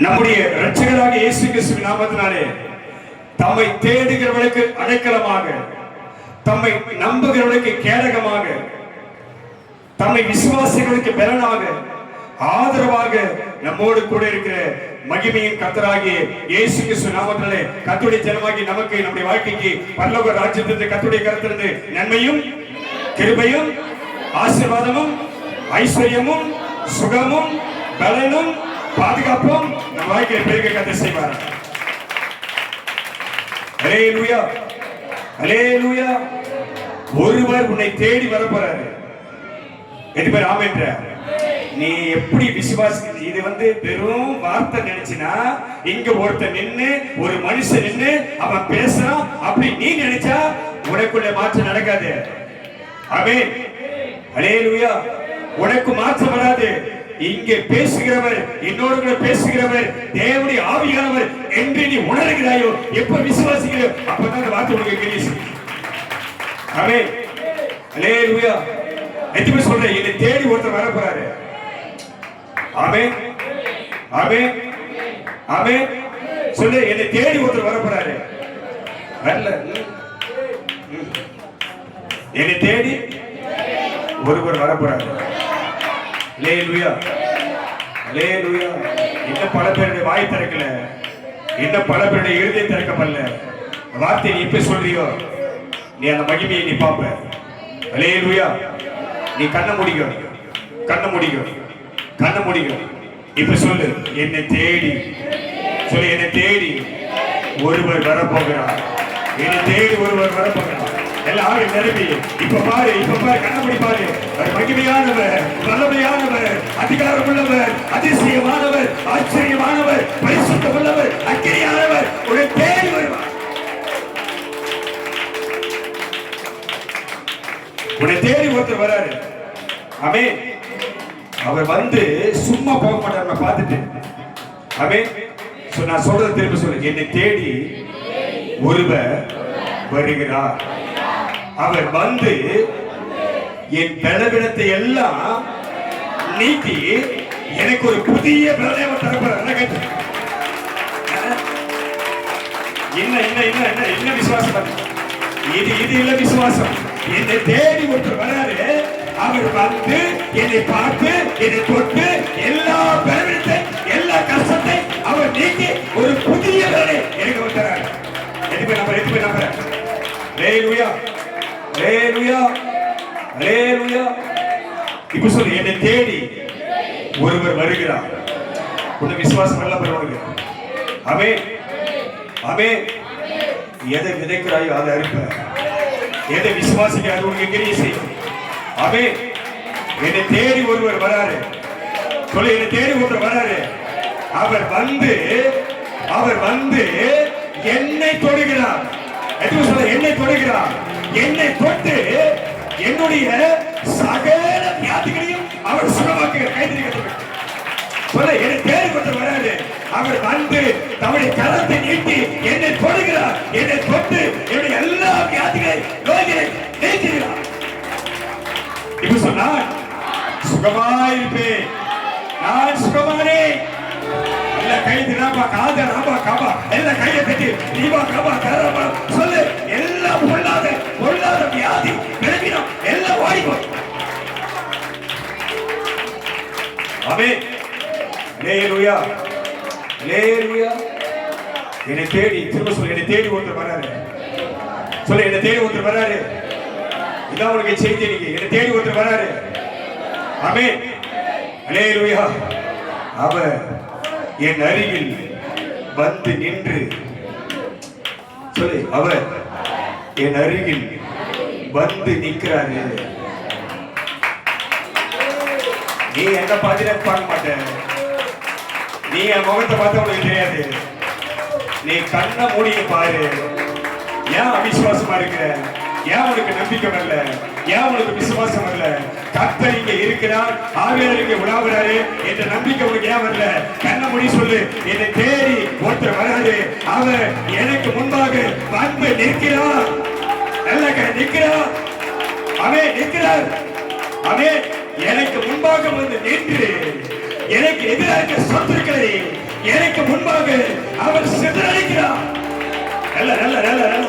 நம்முடைய இரட்சகராக இயேசு கிறிஸ்துவின் நாமத்தினாலே தம்மை தேடுகிறவர்களுக்கு அடைக்கலமாக, தம்மை நம்புகிறவர்களுக்கு கேடகமாக, தம்மை விசுவாசிகளுக்கு பலனாக, ஆதரவாக நம்மோடு கூட இருக்கிற மகிமையின் கர்த்தராகிய இயேசு கிறிஸ்து நாமத்தினாலே கர்த்தருடைய ஜனமாகி நமக்கு நம்முடைய வாழ்க்கைக்கு பரலோக ராஜ்யத்திலிருந்து கர்த்தருடைய கரத்திலிருந்து நன்மையும் கிருபையும் ஆசீர்வாதமும் ஐஸ்வர்யமும் சுகமும் பலனும் பாதுகாப்பும் நம் வாழ்க்கையை பெருக கர்த்தர் செய்வார். அல்லேலூயா, அல்லேலூயா. ஒருவர் உன்னை தேடி வரப்போறாரு. எட்டு பேர் ஆமென்ற. நீ எப்படி விசுவாசி? இது வெறும் வார்த்தை நினைச்சினா, இங்க ஒருத்தர் நின்னு ஒரு மனுஷன் நின்னு அவன் பேசுறான் அப்படி நீ நினைச்சா உனக்குள்ள மாற்றம் நடக்காது. ஆமென், அல்லேலூயா. உனக்கு மாற்றம் வராது. இங்கே பேசுகிறவர், என்னோடு கூட பேசுகிறவர் தேவனுடைய ஆவியானவர் என்று நீ உணர்கிறாயோ, எப்ப விசுவாசிக்கிறோ அப்பதான் வார்த்தை உனக்கு கிடைக்கும். ஆமென், அல்லேலூயா. எதுமே சொல்றேன், என்னை தேடி ஒருத்தர் வர போறாரு. ஆமென், ஆமென், ஆமென். சொல்லு, என்னை தேடி ஒருத்தர் வர போறாரு. வரல, என்னை தேடி ஒருவர் வர போறாரு. அல்லேலூயா, அல்லேலூயா. இன்னும் பல பேருடைய வாய் திறக்கல, இன்னும் பல பேருடைய இருதயம் திறக்கப்படல. வார்த்தை நீ இப்ப சொல்றியோ, நீ அந்த மகிமையை நீ பாப்ப. அல்லேலூயா. நீ கண்ண முடியும், கண்ண முடியும், கண்ண முடியும். இப்ப சொல்லு, என்னை தேடி, சொல்லு, என்னை தேடி ஒருவர் வரப்போகிறார். என்னை தேடி ஒருவர் வரப்போகிறார். எல்லாரும் நிரம்பி இப்ப பாரு, இப்ப பாரு, கண்ணபடி பாரு. மகிமையானவர், வல்லமையானவர், அதிகாரம் உள்ளவர், அதிசயமானவர், ஆச்சரியமானவர், பரிசுத்தம் உள்ளவர், அக்கினியானவர் உன்னை தேடி வருவார். உன்னை தேடி ஒருத்தர் வராரு. ஆமென். அவர் சும்மா போக மாட்டார். பார்த்துட்டு ஆமென். நான் சொல்றது திரும்ப சொல்லு, என்னை தேடி ஒருவர் வருகிறார். அவர் என் பலவீனத்தை எல்லாம் நீக்கி எனக்கு ஒரு புதிய பலனை தரப்போறார். என்ன விசுவாசம்? இது இல்ல விசுவாசம். என்னை தேடி ஒருத்தர் வராரு. அவர் என்னை பார்த்து, என்னை தொட்டு, எல்லா பலவீனத்தை, எல்லா கஷ்டத்தை அவர் நீக்கி ஒரு புதிய பலனை எனக்கு வந்தார். எதுவுமே நம்புற. அல்லேலூயா, அல்லேலூயா, அல்லேலூயா. இப்ப சொல்லு, என்னை தேடி ஒருவர் வருகிறார். உன்னை விசுவாசம் வரல பெறவனுக்கு. ஆமென், ஆமென். எதை விதைக்கிறாயோ அதை அறுப்ப. எதை விசுவாசிக்க அது உனக்கு கிரியை செய்யும். ஆமென். என்னை தேடி ஒருவர் வராரு. சொல்லு, என்னை தேடி ஒருவர் வராரு. அவர் என்னை தொடுகிறார். என்னை தொடுகிறார். என்னை தொட்டு என்னுடைய சகல வியாதிகளையும் அவர் சுகமாக்குகிறார். கைதிரிகள் சொல்ல, என்னை தேடி ஒருத்தர் வராரு. அவர் தம்முடைய கரத்தை நீட்டி என்னை தொடுகிறார். என்னை தொட்டு என்னுடைய எல்லா வியாதிகளை, நோய்களை நீக்குகிறார். இப்ப சொன்னார், சுகமாயிருப்பேன், நான் சுகமானேன். எல்லா கைது ராபா காத ராபா காபா, எல்லா கையை கட்டி ரீபா காபா கரபா சொல்லு. எல்லாம் பொல்லாத வியாதி, பலவீனம் எல்லாம் ஓடிப்போம். ஆமென், அல்லேலூயா, அல்லேலூயா. என்னை தேடி, திரும்ப சொல்லு, என்னை தேடி ஒருத்தர் வராரு. சொல்லு, என்னை தேடி ஒருத்தர் வராரு. இதான் உனக்கு செய்தி. என்னை தேடி ஒருத்தர் வராரு. ஆமென், அல்லேலூயா. அவர் என் அருகில் நின்று, சொல்லு, அவர் என் அருகில் நிற்கிறாரு. நீ என்ன பார்க்க மாட்ட. நீ என் முகத்தை பார்த்த உனக்கு தெரியாது. நீ கண்ண மூடிய பாரு. ஏன் அவிசுவாசமா இருக்கிற? ஏன் உனக்கு நம்பிக்கை வரல? ஏன் உனக்கு விசுவாசம் வரல? கர்த்தர் இங்க இருக்கிறார், ஆவியானவர் இங்க உலாவுறாரு என்ற நம்பிக்கை உனக்கு ஏன் வரல? கண்ண மூடி சொல்லு, என்னை தேடி ஒருத்தர் வராரு. அவர் எனக்கு முன்பாக நிற்கிறார். நல்ல நிற்கிறார். அவன் நிற்கிறார். அவன் எனக்கு முன்பாக நின்று எனக்கு எதிராக சத்துருக்களை எனக்கு முன்பாக அவர் சிதறடிக்கிறார். நல்ல நல்ல நல்ல நல்ல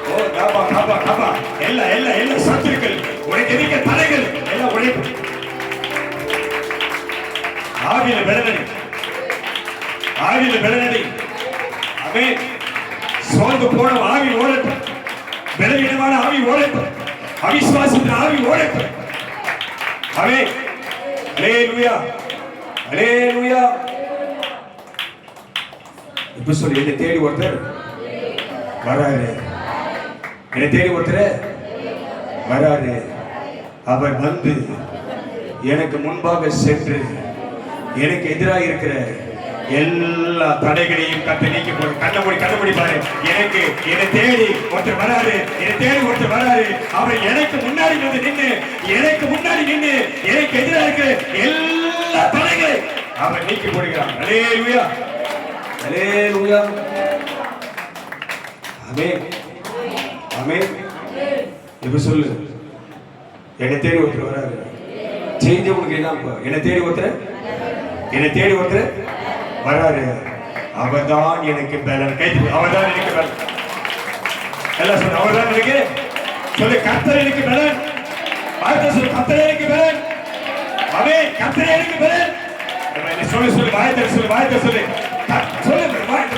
ஓ காபா காபா காபா எல்லா சத்துருக்கள் உனக்கு எதிர்க்க தடைகள் எல்லாம் உடைப்பு. ஆவியில பெலனடி, ஆவியில பெலனடி. ஆமென். சோர்ந்து போன ஆவி ஓடட்டும், பலவீனமான ஆவி ஓடட்டும், அவிசுவாசத்தின் ஆவி ஓடட்டும். ஆமென். அல்லேலூயா அல்லேலூயா. இப்ப சொல்லி என்னை தேடி ஒருத்தர் வராரு, என்னை தேடி ஒருத்தர் வராரு. அவர் வந்து எனக்கு முன்பாக சென்று எனக்கு எதிராக இருக்கிற எல்லா தடைகளையும் கத்த நீக்கி போடு. கண்ண மூடி பாரு. என்னை தேடி ஒருத்தர் வராரு, என்னை தேடி ஒருத்தர் வராரு. அவர் எனக்கு முன்னாடி வந்து நின்று எனக்கு எதிராக இருக்கிற எல்லா தடைகளை அவர் நீக்கி போடுகிறார். அல்லேலூயா அல்லேலூயா. ஆமென் ஆமென். இப்ப சொல்லு, என்னை தேடி ஒருத்தர் வராரு. செய்தி உனக்கு என்ன? என்னை தேடி ஒருத்தர் வராரு. அவர்தான் எனக்கு பலன். அவர்தான் எனக்கு பலன். எல்லாம் சொல்லு, அவர்தான் எனக்கு சொல்லு. கர்த்தர் எனக்கு பலன். வார்த்தை சொல்லு, கர்த்தர் எனக்கு பலன். ஆமென். கர்த்தர் எனக்கு பலன். சொல்லு வார்த்தை சொல்லு, வார்த்தை சொல்லு, சொல்லு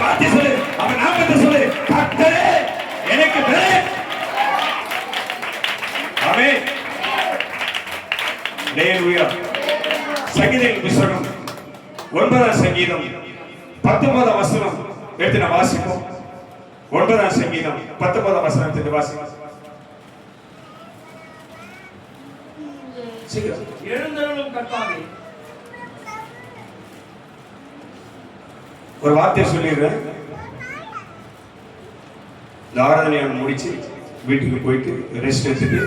வார்த்தை சொல்லு, அவன் நாமத்தை சொல்லு. கர்த்தரே எனக்கு பலன். ஆமென். அல்லேலூயா. சங்கீதங்களின் புத்தகம் 9ஆம் சங்கீதம் 19ஆம் வசனம் எடுத்து நான் வாசிப்போம். 9ஆம் சங்கீதம் 19ஆம் வசனம் எடுத்து வாசிப்போம். சீக்கிரம். எழுந்தருளும் கர்த்தாவே. ஒரு வார்த்தை சொல்லிடுறேன். இந்த ஆராதனையை முடிச்சு வீட்டுக்கு போயிட்டு ரெஸ்ட் எடுத்துட்டு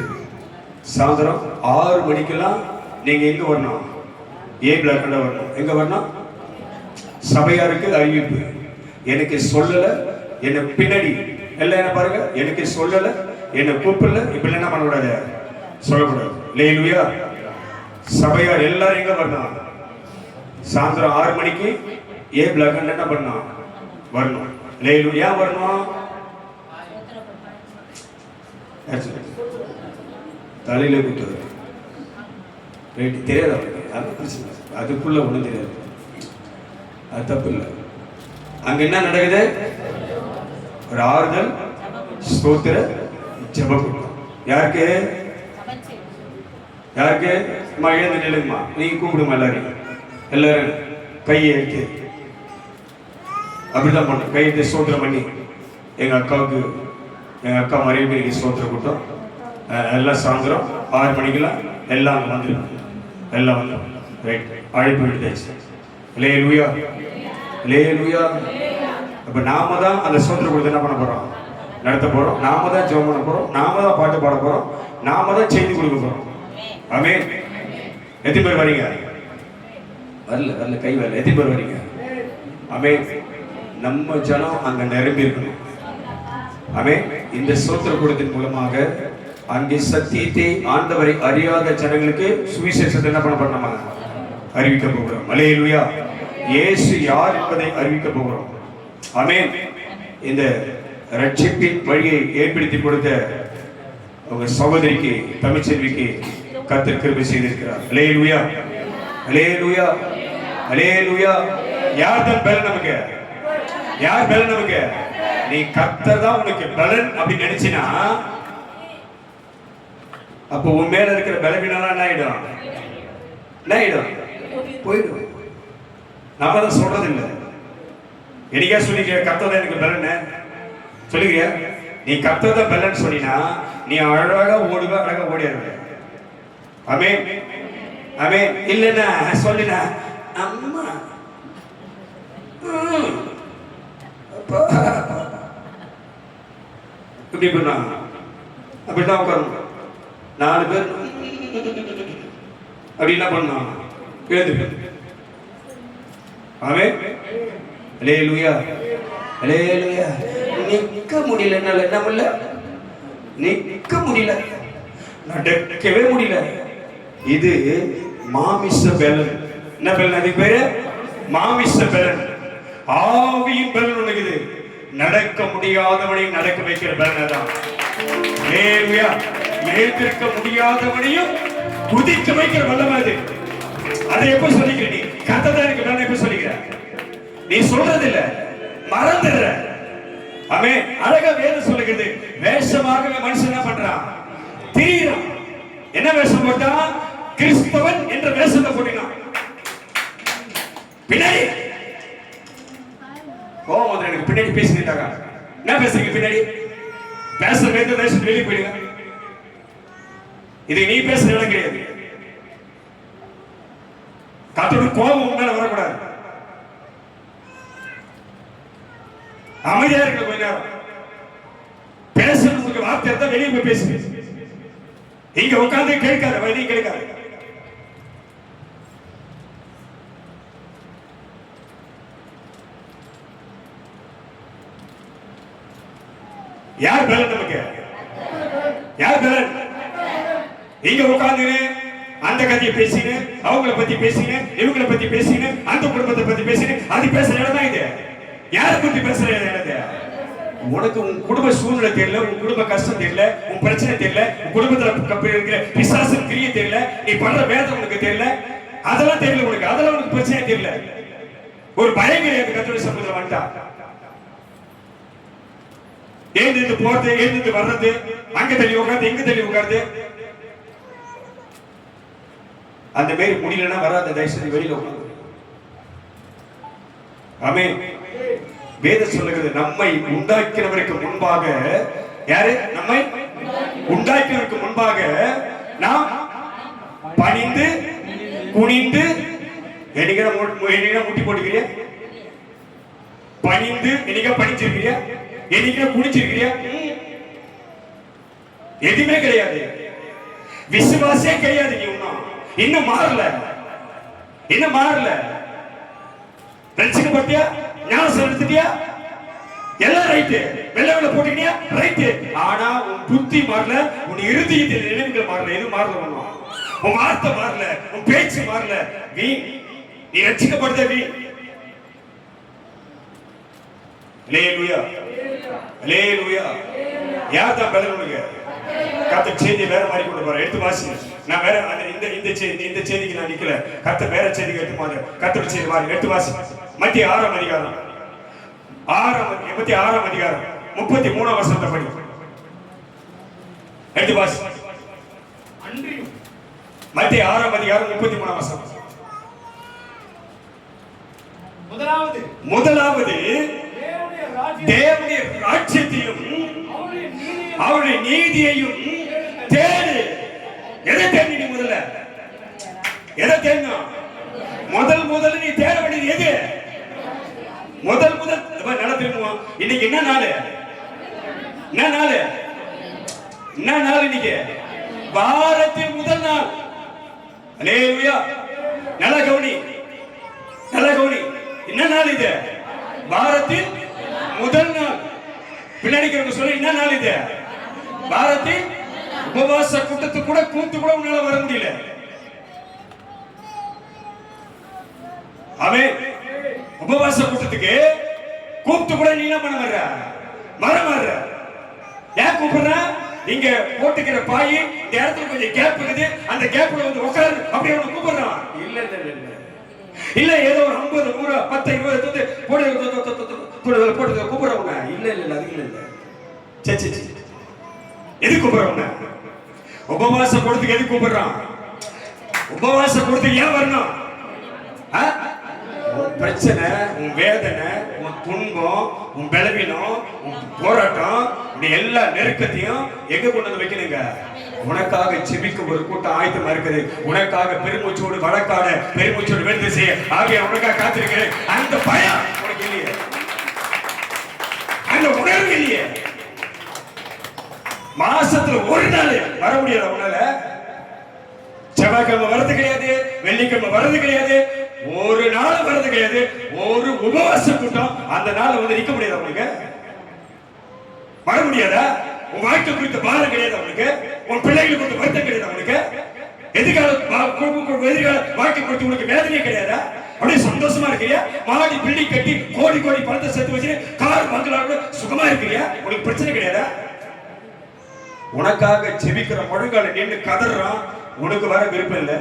சாயந்தரம் 6 மணிக்கெல்லாம் நீங்க எங்க வரணும்? ஏ பிளாக்ல வரணும். எங்க வரணும்? சபையாருக்கு அறிவிப்பு. எனக்கு சொல்லல, என்ன பின்னாடி எல்லாம் என்ன பாருங்க, எனக்கு சொல்லல, என்ன கூப்பிடல, இப்ப என்ன பண்ணக்கூடாது, சொல்லக்கூடாது. அல்லேலூயா. சபையார் எல்லாரும் எங்க வரணும்? சாயந்தரம் 6 மணிக்கு ஏ பிளாக் என்ன பண்ணணும்? வரணும். அல்லேலூயா. வரணும். தலையில குத்துவது தெரியாது அவருக்கு. அது பிரச்சனை, அதுக்குள்ள ஒண்ணும் தெரியாது. அது தப்பு இல்லை. அங்க என்ன நடக்குது? ஒரு ஆறுதல் ஸ்தோத்திர ஜெபம். யாருக்கு? அம்மா எழுந்து நில்லுங்கம்மா, நீங்க கூப்பிடுமா எல்லாரும் கையை எடுத்து அப்படிதான் பண்ண. கையை எடுத்து ஸ்தோத்திரம் பண்ணி எங்க அக்கா மறைவு ஸ்தோத்திரம் கூட்டம் எல்லாம் சாயந்தரம் 6 மணிக்கெல்லாம் எல்லாம் வந்துடும். எல்லாம் வந்து ரைட் அழைப்பு விடுதாச்சு. அல்லேலூயா அல்லேலூயா. அப்ப நாம தான் அந்த ஸ்தோத்திர கூட்டத்தை என்ன பண்ண போறோம்? நடத்த போறோம். நாம தான் ஜெபம் பண்ண போறோம். நாம தான் பாட்டு பாட போறோம். நாம தான் செய்தி கொடுக்க போறோம். ஆமென். எத்தனை பேர் வரீங்க? வரல கை வரல. எத்தனை பேர் வரீங்க? ஆமென். நம்ம ஜனம் அங்க நிரம்பி இருக்கணும். ஆமென். இந்த ஸ்தோத்திர கூட்டத்தின் மூலமாக அங்கே சத்தியத்தை ஆண்டவரை அறியாத ஜனங்களுக்கு சுவிசேஷத்தை என்ன பண்ண அறிவிக்க போகிறோம். அல்லேலூயா. இயேசு யார் என்பதை அறிவிக்க போகிறோம். ஆமென். இந்த ரட்சிப்பின் வழியை ஏற்படுத்தி கொடுத்த உங்க சகோதரிக்கு தமிழ்ச்செல்விக்கு கர்த்தர் கிருபை செய்திருக்கிறார். அல்லேலூயா அல்லேலூயா அல்லேலூயா. யார் தான் பலன் நமக்கு? யார் பலன் நமக்கு? நீ கர்த்தர் தான் உனக்கு பலன் அப்படின்னு நினைச்சினா அப்போ உன் மேல இருக்கிற பலவீனம் என்ன ஆயிடும்? போயிடும். நாம தான் சொல்றது இல்லை. எனக்கா சொல்லிக்க கர்த்தர் எனக்கு பலன் சொல்லுங்க. நீ கர்த்தர் தான் பலன் சொன்னா நீ அழகா ஓடுவ, அழகா ஓடிடுவ. ஆமென் ஆமென். இல்லைன்னா சொல்லினா அம்மா இப்படி பண்ணா அப்படிதான் உட்காரணும். 4 பேர் அப்படி என்ன பண்ணா எழுது. ஆமென். அல்லேலூயா அல்லேலூயா. நிக்க முடியல, என்னால என்ன பண்ணல, நிக்க முடியல, நடக்கவே முடியல. இது மாமிச பலன். என்ன பலன்? அதுக்கு பேரு மாமிச பலன். ஆவியின் பலன் உனக்குது. நடக்க முடியாதவனையும் நடக்க வைக்கிற பலன் தான். எழுந்திருக்க முடியாதவனையும் குதிக்க வைக்கிற வல்லமை அது. அதை எப்ப சொல்லிக்கிற நீ? கர்த்தர் எனக்கு பலன் எப்ப சொல்லிக்கிற? நீ சொல்றது இல்ல, மறந்துடுற. அவன் அழகா வேதம் சொல்லுகிறது, வேஷமாக மனுஷன் என்ன பண்றான்? திரியிறான். என்ன வேஷம் போட்டான்? கிறிஸ்தவன் என்ற வேஷத்தை போட்டினான். பின்னாடி கோவம் வந்து எனக்கு பின்னாடி பேசிக்கிட்டாங்க. என்ன பேசுறீங்க? பின்னாடி பேசுற வேஷம் வெளியே போயிடுங்க. இது நீ பேசுற இடம் கிடையாது. கர்த்தருடைய கோபம் உன் மேல வரக்கூடாது. அமைதியா இருக்க கொஞ்ச நேரம். பேசுறதுக்கு வார்த்தை இருந்தா வெளியே போய் பேசு. இங்க உட்கார்ந்து கேட்காத, வெளியே கேட்காத. யார் பலன் நமக்கு? யார் பலன்? இங்க உட்கார்ந்து அந்த கதையை பேசினு, அவங்களை பத்தி பேசினு, இவங்களை பத்தி பேசினு, அந்த குடும்பத்தை பத்தி பேசினு, அது பேசுற இடம் தான் இது. யாரை பத்தி பேசுற இடம்? உனக்கு உன் குடும்ப சூழ்நிலை தெரியல, உன் குடும்ப கஷ்டம் தெரியல, உன் பிரச்சனை தெரியல, உன் குடும்பத்துல இருக்கிற பிசாசு கிரியை தெரியல, நீ பண்ற வேதம் உனக்கு தெரியல, அதெல்லாம் தெரியல உனக்கு. அதெல்லாம் உனக்கு பிரச்சனை தெரியல. ஒரு பயம் கிடையாது. கர்த்தருடைய சமூகத்துல வந்துட்டா எழுந்து போறது, எழுந்து வர்றது, அங்க தள்ளி உட்கார்ந்து இங்க தள்ளி உட்கார்ந்து, அந்த மாதிரி முடியலன்னா வராத. தயவுசெய்து வெளியில உட்கார்ந்து. ஆமென். வேதம் சொல்லுகிறது, நம்மை உண்டாக்கினவருக்கு முன்பாக, யாரு நம்மை உண்டாக்கினவருக்கு முன்பாக நாம் பணிந்து குனிந்து, என்னைக்கு முட்டி போட்டுக்கிறியா? பணிந்து என்னைக்கு பணிச்சிருக்கிறியா? என்னைக்கு குனிச்சிருக்கிறியா? எதுவுமே கிடையாது. விசுவாசே கிடையாது. நீ இன்னும் மாறல, இன்னும் மாறல. ரட்சிக்கப்பட்டியா? ஞானம் எடுத்துட்டியா? எல்லாம் ரைட்டு. வெள்ள போட்டீங்க ரைட்டு. ஆனா உன் புத்தி மாறல, உன் இருதயத்தில் நினைவுகள் மாறல. எது மாறல? உன் வார்த்தை மாறல, உன் பேச்சு மாறல. வீண். நீ ரட்சிக்கப்படுத வீண். அல்லேலூயா, அல்லேலூயா. யார் தான் பலன் உனக்கு? கர்த்தர் செய்தி வேற மாதிரி கொண்டு போற. எடுத்து வாசி. நான் வேற இந்த செய்திக்கு நான் நிக்கல. கர்த்தர் வேற செய்திக்கு எடுத்து மாதிரி கர்த்தர் செய்தி மாதிரி எடுத்து வாசி. மத்திய 6ஆம் அதிகாரம் 86ஆம் அதிகாரம் 33ஆம் வசனத்தை படி. எடுத்து வாசி. மத்திய 6ஆம் அதிகாரம் 33ஆம் வசனம். முதலாவது தேவனுடைய ராஜ்யத்தையும் அவருடைய நீதியையும் தேடு. எதை தேடி? முதல்ல எதை தேடணும்? முதல் நீ தேட வேண்டியது எது? முதல் நடத்திருக்கோம். இன்னைக்கு என்ன நாள்? என்ன நாள்? என்ன நாள் இன்னைக்கு? வாரத்தின் முதல் நாள். அல்லேலூயா. நல்ல கவனி, நல்ல கவனி. என்ன நாள் இது? வாரத்தின் முதல் நாள். பின்னாடி சொல்லி என்ன நாள் இது? வாரத்தின் உபவாச கூட்டத்துக்கு கூட கூத்து கூட உன்னால வர முடியல. அவன் உபவாச கூட்டத்துக்கு கூப்பிட்டு கூட நீ என்ன பண்ண வர? ஏன் கூப்பிடுற? இங்க போட்டுக்கிற பாய் இந்த இடத்துல கொஞ்சம் கேப் இருக்குது, அந்த கேப்ல வந்து உட்காரு அப்படி அவனை கூப்பிடுறான். இல்ல ஏதோ ஒரு 50 100 10 20 போட்டு கூப்பிடுறவங்க. இல்ல அது இல்ல. சே எது கூப்பிடுறவங்க? உபவாச கூட்டத்துக்கு எது கூப்பிடுறான்? உபவாச கூட்டத்துக்கு ஏன் வரணும்? உன் பிரச்சனை, உன் வேதனை, உன் துன்பம், உன் பலவீனம், உன் போராட்டம், எல்லா நெருக்கத்தையும் எங்க கொண்டு வந்து வைக்கணுங்க? உனக்காக செபிக்க ஒரு கூட்டம் ஆயத்தமா இருக்குது. உனக்காக பெருமூச்சோடு வழக்காட, பெருமூச்சோடு வேலை செய்ய ஆகிய உனக்காக காத்திருக்கிறேன். அந்த பயம் உனக்கு இல்லையே, அந்த உணர்வு இல்லையே. மாசத்துல ஒரு நாள் வர முடியாது உன்னால. செவ்வாய்க்கிழமை வர்றது கிடையாது, வெள்ளிக்கிழமை வர்றது கிடையாது, ஒரு நாள் வர்றது கிடையாது. ஒரு உபவாச கூட்டம் அந்த நாள் வந்து நிக்க முடியாது அவனுக்கு. வர முடியாதா? உன் வாழ்க்கை குறித்த பாரம் கிடையாது அவனுக்கு. உன் பிள்ளைகளை குறித்த வருத்தம் கிடையாது அவனுக்கு. எதிர்கால வாழ்க்கை குறித்து உனக்கு வேதனையே கிடையாதா? அப்படியே சந்தோஷமா இருக்கிறியா? மாடி பில்டிங் கட்டி கோடி கோடி பணத்தை சேர்த்து வச்சு கார் பங்களாவோட சுகமா இருக்கிறியா? உனக்கு பிரச்சனை கிடையாதா? உனக்காக செபிக்கிற முழங்கால நின்று கதறான், உனக்கு வர விருப்பம் இல்லை.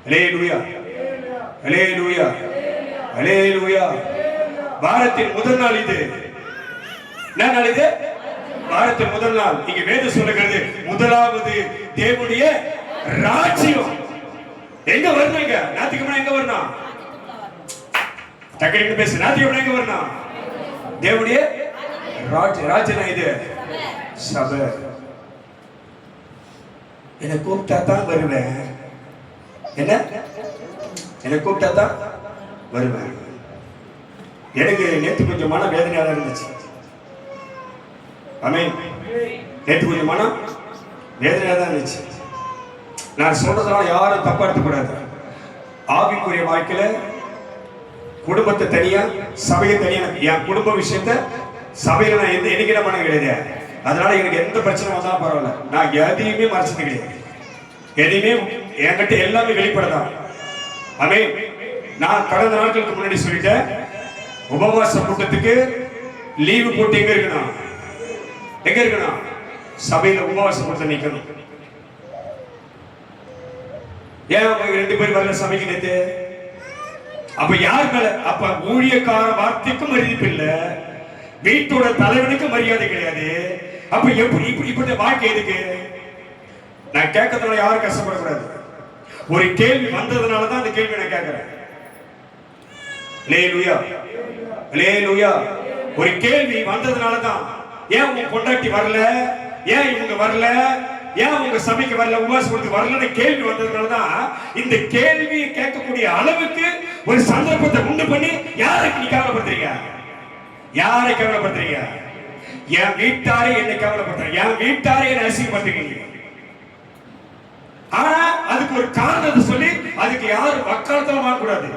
அல்லேலூயா, அல்லேலூயா, அல்லேலூயா. வாரத்தின் முதல் நாள் இது. என்ன நாள் இது? வாரத்தின் முதல் நாள். இங்க வேதம் சொல்லுகிறது, முதலாவது தேவனுடைய ராஜ்யம் எங்க வரணுங்க? ஞாயிற்றுக்கிழமை எங்க வரணும்? டக்குனு பேசு. ஞாயிற்றுக்கிழமை எங்க வரணும்? தேவனுடைய ராஜ்யம் இது சபை. என்னை கூப்பிட்டா தான் வருவேன். என்ன? என்னை கூப்பிட்டா தான் வருவேன். எனக்கு நேற்று கொஞ்சம் மன வேதனையாக இருந்துச்சு. ஆமென். நேற்று கொஞ்சம் மன வேதனையாக தான் இருந்துச்சு. நான் சொல்றதுனால யாரும் தப்பா எடுத்துக்கூடாது. ஆவிக்குரிய வாழ்க்கையில குடும்பத்தை தனியா, சபையை தனியா, என் குடும்ப விஷயத்த சபையில நான் என்னைக்கு என்ன பண்ண கிடையாது. அதனால எனக்கு எந்த பிரச்சனை வந்தாலும் பரவாயில்ல, நான் எதையுமே மறைச்சது கிடையாது. எதையுமே என்கிட்ட எல்லாமே வெளிப்படலாம். ஆமென். நான் கடந்த நாட்களுக்கு முன்னாடி சொல்லிட்டேன், உபவாச கூட்டத்துக்கு லீவு போட்டு எங்க இருக்கணும்? எங்க இருக்கணும்? சபையில உபவாச கூட்டத்தை நிக்கணும். ஏன் அவங்க 2 பேர் வரல சபைக்கு நேத்து? அப்ப யார் மேல? அப்ப ஊழியக்கார வார்த்தைக்கும் மதிப்பு இல்ல, வீட்டோட தலைவனுக்கு மரியாதை கிடையாது. அப்ப எப்படி இப்படி வாழ்க்கை எதுக்கு? நான் கேட்கறதுனால யாரும் கஷ்டப்படக்கூடாது. ஒரு கேள்வி வந்ததுனால தான் அந்த கேள்வி நான் கேட்கிறேன். அல்லேலூயா, அல்லேலூயா. ஒரு கேள்வி வந்ததுனால தான். ஏன் உங்க பொண்டாட்டி வரல? ஏன் இவங்க வரல? ஏன் உங்க சபைக்கு வரல, உபவாசம் கொடுத்து வரலன்னு கேள்வி வந்ததுனால தான் இந்த கேள்வியை கேட்கக்கூடிய அளவுக்கு ஒரு சந்தர்ப்பத்தை உண்டு பண்ணி யாருக்கு நீ கவலைப்படுத்துறீங்க? யாரை கவலைப்படுத்துறீங்க? என் வீட்டாரே என்னை கவலைப்படுத்துறீங்க, என் வீட்டாரே என்னை அசிங்கப்படுத்துறீங்க. ஆனா அதுக்கு ஒரு காரணத்தை சொல்லி அதுக்கு யாரும் வக்காலத்துல வாங்கக்கூடாது.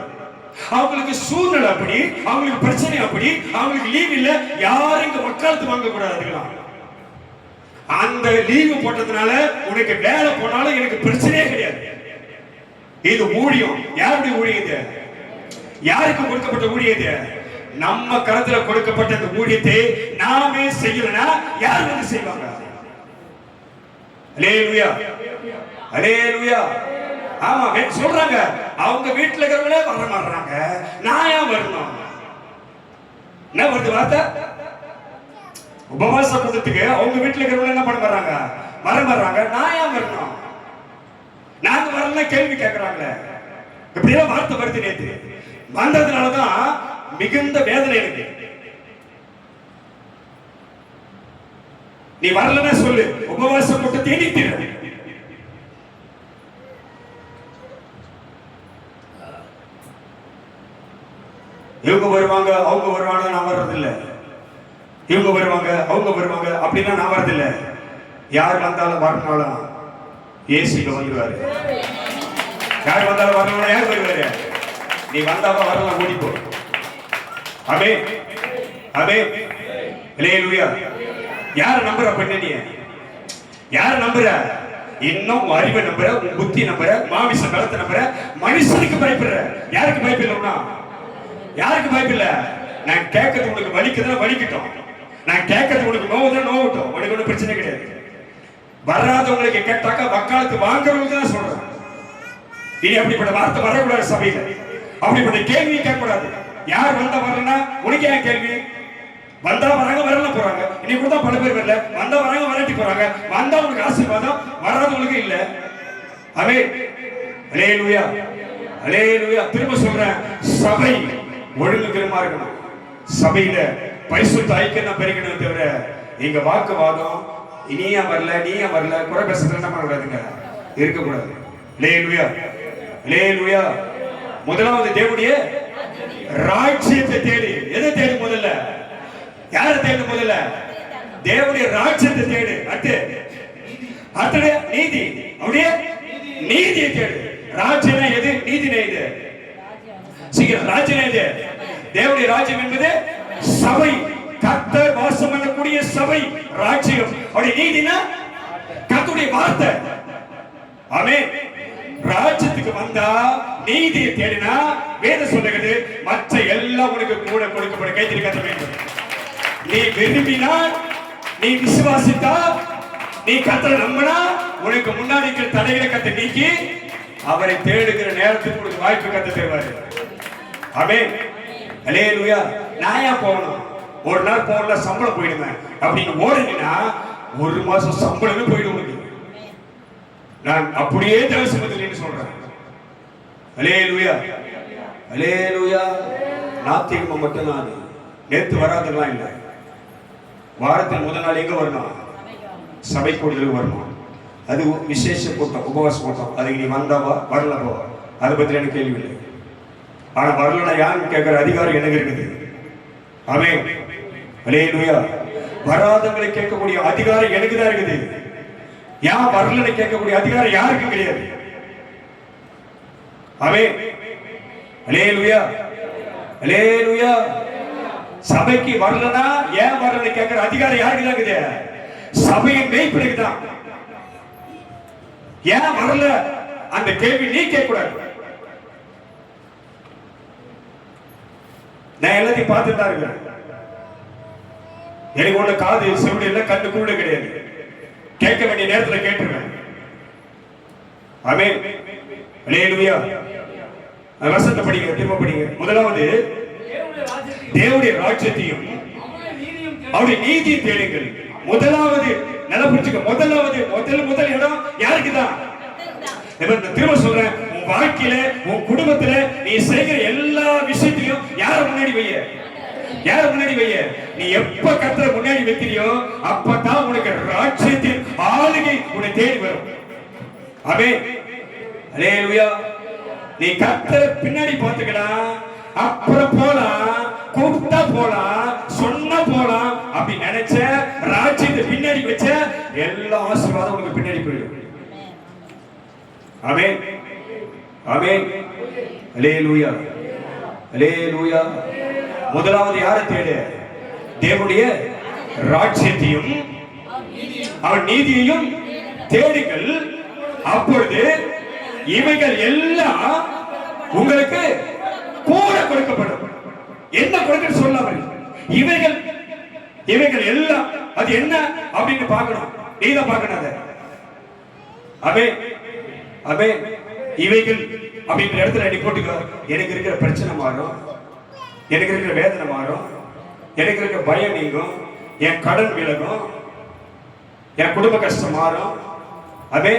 அவங்களுக்கு சூழ்நிலை அப்படி, அவங்களுக்கு பிரச்சனை அப்படி, அவங்களுக்கு லீவ் இல்ல, யாரும் இங்க வக்காலத்து வாங்க கூடாது. அதுக்கெல்லாம் அந்த லீவு போட்டதுனால உனக்கு வேலை போனாலும் எனக்கு பிரச்சனையே கிடையாது. இது ஊழியம். யாருடைய ஊழியம் இது? யாருக்கு கொடுக்கப்பட்ட ஊழியம் இது? நம்ம கரத்துல கொடுக்கப்பட்ட இந்த ஊழியத்தை நாமே செய்யலனா யார் வந்து செய்வாங்க? அல்லேலூயா, அல்லேலூயா. ஆமா, சொல்றாங்க அவங்க வீட்டுல இருக்கிறவங்களே வர மாட்டாங்க, நான் ஏன் வரணும்? என்ன வருது வார்த்தை? உபவாச கூட்டத்துக்கு அவங்க வீட்டுல இருக்கிறவங்க என்ன பண்ண வர்றாங்க? வர வர்றாங்க, நான் ஏன் வரணும்? நாங்க வரல கேள்வி கேட்கறாங்களே. இப்படியெல்லாம் வார்த்தை வருது. நேற்று வந்ததுனாலதான் மிகுந்த வேதனை எனக்கு. நீ வரலன்னா சொல்லு, உபவாச கூட்டத்தை நீட்டிடு. இவங்க வருவாங்க அவங்க வருவாங்க, நான் வர்றதில்லை. இவங்க வருவாங்க அவங்க வருவாங்க அப்படின்னா நான் வரதில்லை. யார் வந்தாலும் வரனாலும் ஏசில வந்துருவாரு. யார் வந்தாலும் வரணும். யார் வருவாரு? நீ வந்தாலும் வரலாம், ஓடிப்போ. அமே அமே அல்லேலூயா. யார நம்புற? பண்ண நீ யார நம்புற? இன்னும் அறிவை நம்புற, புத்தி நம்புற, மாமிச பலத்தை நம்புற, மனுஷனுக்கு பயப்படுற. யாருக்கு பயப்பில்லைன்னா? யாருக்கு பயப்பில்லை? நான் கேட்கறது உனக்கு வலிக்குதுன்னா வலிக்கட்டும், நான் கேட்கறது உனக்கு நோவுதான் நோவட்டும், உனக்கு ஒன்றும் பிரச்சனை கிடையாது. வராதவங்களுக்கு கேட்டாக்கா வக்காலத்து வாங்குறவங்களுக்கு தான் சொல்றேன். இனி அப்படிப்பட்ட வார்த்தை வரக்கூடாது சபையில. அப்படிப்பட்ட கேள்வி கேட்கக்கூடாது. யார் வந்தா வரலன்னா உனக்கு ஏன் கேள்வி? வந்தா வராங்க, வரல போறாங்க. இன்னைக்கு கூட பல பேர் வரல, வந்தா வராங்க, வரட்டி போறாங்க. வந்தா உனக்கு ஆசீர்வாதம், வராதவங்களுக்கு இல்ல. அவே அல்லேலூயா, அல்லேலூயா. திரும்ப சொல்றேன், சபை ஒழுங்குமா இருக்கணும். சபையில பரிசுத்த ஐக்கியம் பெருகணும். தவிர எங்க வாக்குவாதம் நீயா வரல நீயா வரல குறை பேசுறது என்ன பண்ணக்கூடாதுங்க, இருக்கக்கூடாது. அல்லேலூயா, அல்லேலூயா. முதலாவது தேவனுடைய ராஜ்யத்தை தேடி. எதை தேடு? முதல்ல யாரை தேடு? முதல்ல தேவனுடைய ராஜ்யத்தை தேடு. அடுத்த நீதி, அவருடைய நீதியை தேடு. ராஜ்யம் எது? நீதினே இது. சீக்கிரம் ராஜ்யம் எது? தேவனுடைய ராஜ்யம் என்பது சபை, கர்த்தர் வாசம் பண்ணக்கூடிய சபை ராஜ்யம். அவருடைய நீதினா கர்த்தருடைய வார்த்தை. ஆமென். ராஜ்யத்துக்கு வந்தா நீதியை தேடினா வேதம் சொல்லுகிறது மற்ற எல்லாம் உனக்கு கூட கொடுக்கப்படும். கைத்தறி கத்த வேண்டும். நீ விரும்பினால், நீ விசுவாசித்தா, நீ கர்த்தரை நம்பினா உனக்கு முன்னாடி இருக்கிற தடைகளை கத்த நீக்கி அவரை தேடுகிற நேரத்துக்கு உனக்கு வாய்ப்பு கத்த தருவாரு. ஆமென். அல்லேலூயா. நான் ஏன் போகணும்? ஒரு நாள் போகல சம்பளம் போயிடுவேன் அப்படின்னு ஓடுனா ஒரு மாசம் சம்பளமே போயிடும் உனக்கு. நான் அப்படியே தேவசமத்தில் சொல்றேன். அல்லேலூயா, அல்லேலூயா. நாத்திகமா மட்டும்தான் அது. நேத்து வராதெல்லாம் இல்லை. வாரத்தின் முதல் நாள் எங்க வரணும்? சபை கூடுதலுக்கு வரணும். அது விசேஷ கூட்டம், உபவாச கூட்டம். அதுக்கு நீ வந்தாவா வரலவா அதை பத்தி எனக்கு கேள்வி இல்லை. ஆனா வரலன்னா யாருன்னு கேட்கிற அதிகாரம் எனக்கு இருக்குது. ஆமென். அல்லேலூயா. வராதவங்களை கேட்கக்கூடிய அதிகாரம் எனக்கு தான் இருக்குது. யார் வரலன்னு கேட்கக்கூடிய அதிகாரம் யாருக்கும் கிடையாது. ஆமென். அல்லேலூயா, அல்லேலூயா. சபைக்கு வரலனா ஏன் வரலன்னு கேட்கிற அதிகாரம் யாருக்கு தான் இருக்குது? சபையின் மேய்ப்பனுக்கு தான். ஏன் வரல அந்த கேள்வி நீ கேட்க கூடாது. நான் எல்லாத்தையும் பார்த்துட்டு தான் இருக்கிறேன். எனக்கு ஒண்ணு காது செவிடு இல்லை, கண்ணு கூட கிடையாது. கேட்க வேண்டிய நேரத்தில் கேட்டுருவேன். ஆமென். அல்லேலூயா. வசனத்தை படிங்க, திரும்ப படிங்க. முதலாவது தேவனுடைய ராஜ்யத்தையும் அவருடைய நீதியும் தேடுங்கள். முதலாவது நல்லா புரிஞ்சுக்க. முதல் இடம் யாருக்கு தான்? திரும்ப சொல்றேன், உன் வாழ்க்கையில உன் குடும்பத்துல நீ செய்கிற எல்லா விஷயத்திலையும் யார முன்னாடி வைய? யார முன்னாடி வைய? நீ எப்ப கர்த்தரை முன்னாடி வைக்கிறியோ அப்பதான் உனக்கு ராஜ்யத்தின் ஆளுகை உன்னை தேடி வரும். ஆமென். அல்லேலூயா. நீ கர்த்தரை பின்னாடி பார்த்துக்கலாம், அப்புறம் போலாம், கூப்பிட்டா போலாம், சொன்னா போலாம் அப்படி நினைச்ச ராஜ்யத்தை பின்னாடி வச்ச எல்லா ஆசீர்வாதம் உனக்கு பின்னாடி போயிடும். ஆமென், ஆமென். அல்லேலூயா, அல்லேலூயா. முதலாவது யாரை தேடு? தேவனுடைய ராஜ்யத்தையும் அவன் நீதியையும் தேடுங்கள், அப்பொழுது இவைகள் எல்லாம் உங்களுக்கு கூட கொடுக்கப்படும். என்ன கொடுக்க சொல்லாமல் இவைகள் எல்லாம் அது என்ன அப்படின்னு பார்க்கணும். நீதான் பார்க்கணும் அதை. ஆமென், ஆமென். இவைகள் அப்படின்ற இடத்துல நீ போட்டுக்கோ. எனக்கு இருக்கிற பிரச்சனை மாறும், எனக்கு இருக்கிற வேதனை மாறும், எனக்கு இருக்கிற பயம் நீங்கும், என் கடன் விலகும், என் குடும்ப கஷ்டம் மாறும். அதே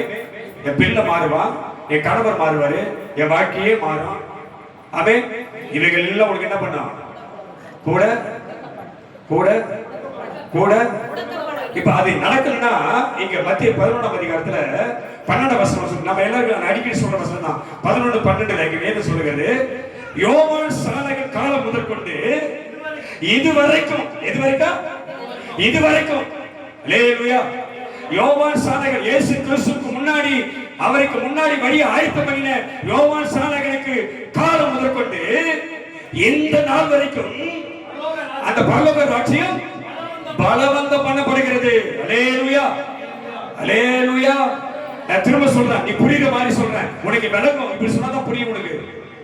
என் பிள்ளை மாறுவான், என் கணவர் மாறுவாரு, என் வாழ்க்கையே மாறும். அதே இவைகள் எல்லாம் உனக்கு என்ன பண்ணா கூட கூட கூட. இப்ப அது நடக்கலன்னா இங்க மத்திய 11ஆம் அதிகாரத்துல 12 வசனம் நம்ம எல்லாரும் அடிக்கடி சொல்ற வசனம் தான். 11:12 வேதம் சொல்லுகிறது, யோவான் சானகன் காலம் முதற்கொண்டு இதுவரைக்கும் அல்லேலூயா. யோவான் சானகன் இயேசு கிறிஸ்துவுக்கு முன்னாடி அவருக்கு முன்னாடி வழி ஆயத்தம் பண்ணின யோவான் சானகனுக்கு காலம் முதற்கொண்டு இந்த நாள் வரைக்கும் அந்த பரலோக ராஜ்யம் பலவந்தம் பண்ணப்படுகிறது. அல்லேலூயா, அல்லேலூயா. நான் திரும்ப சொல்றேன், நீ புரியுற மாதிரி சொல்றேன், உனக்கு விளங்கும். இப்படி சொன்னாதான் புரியும் உனக்கு,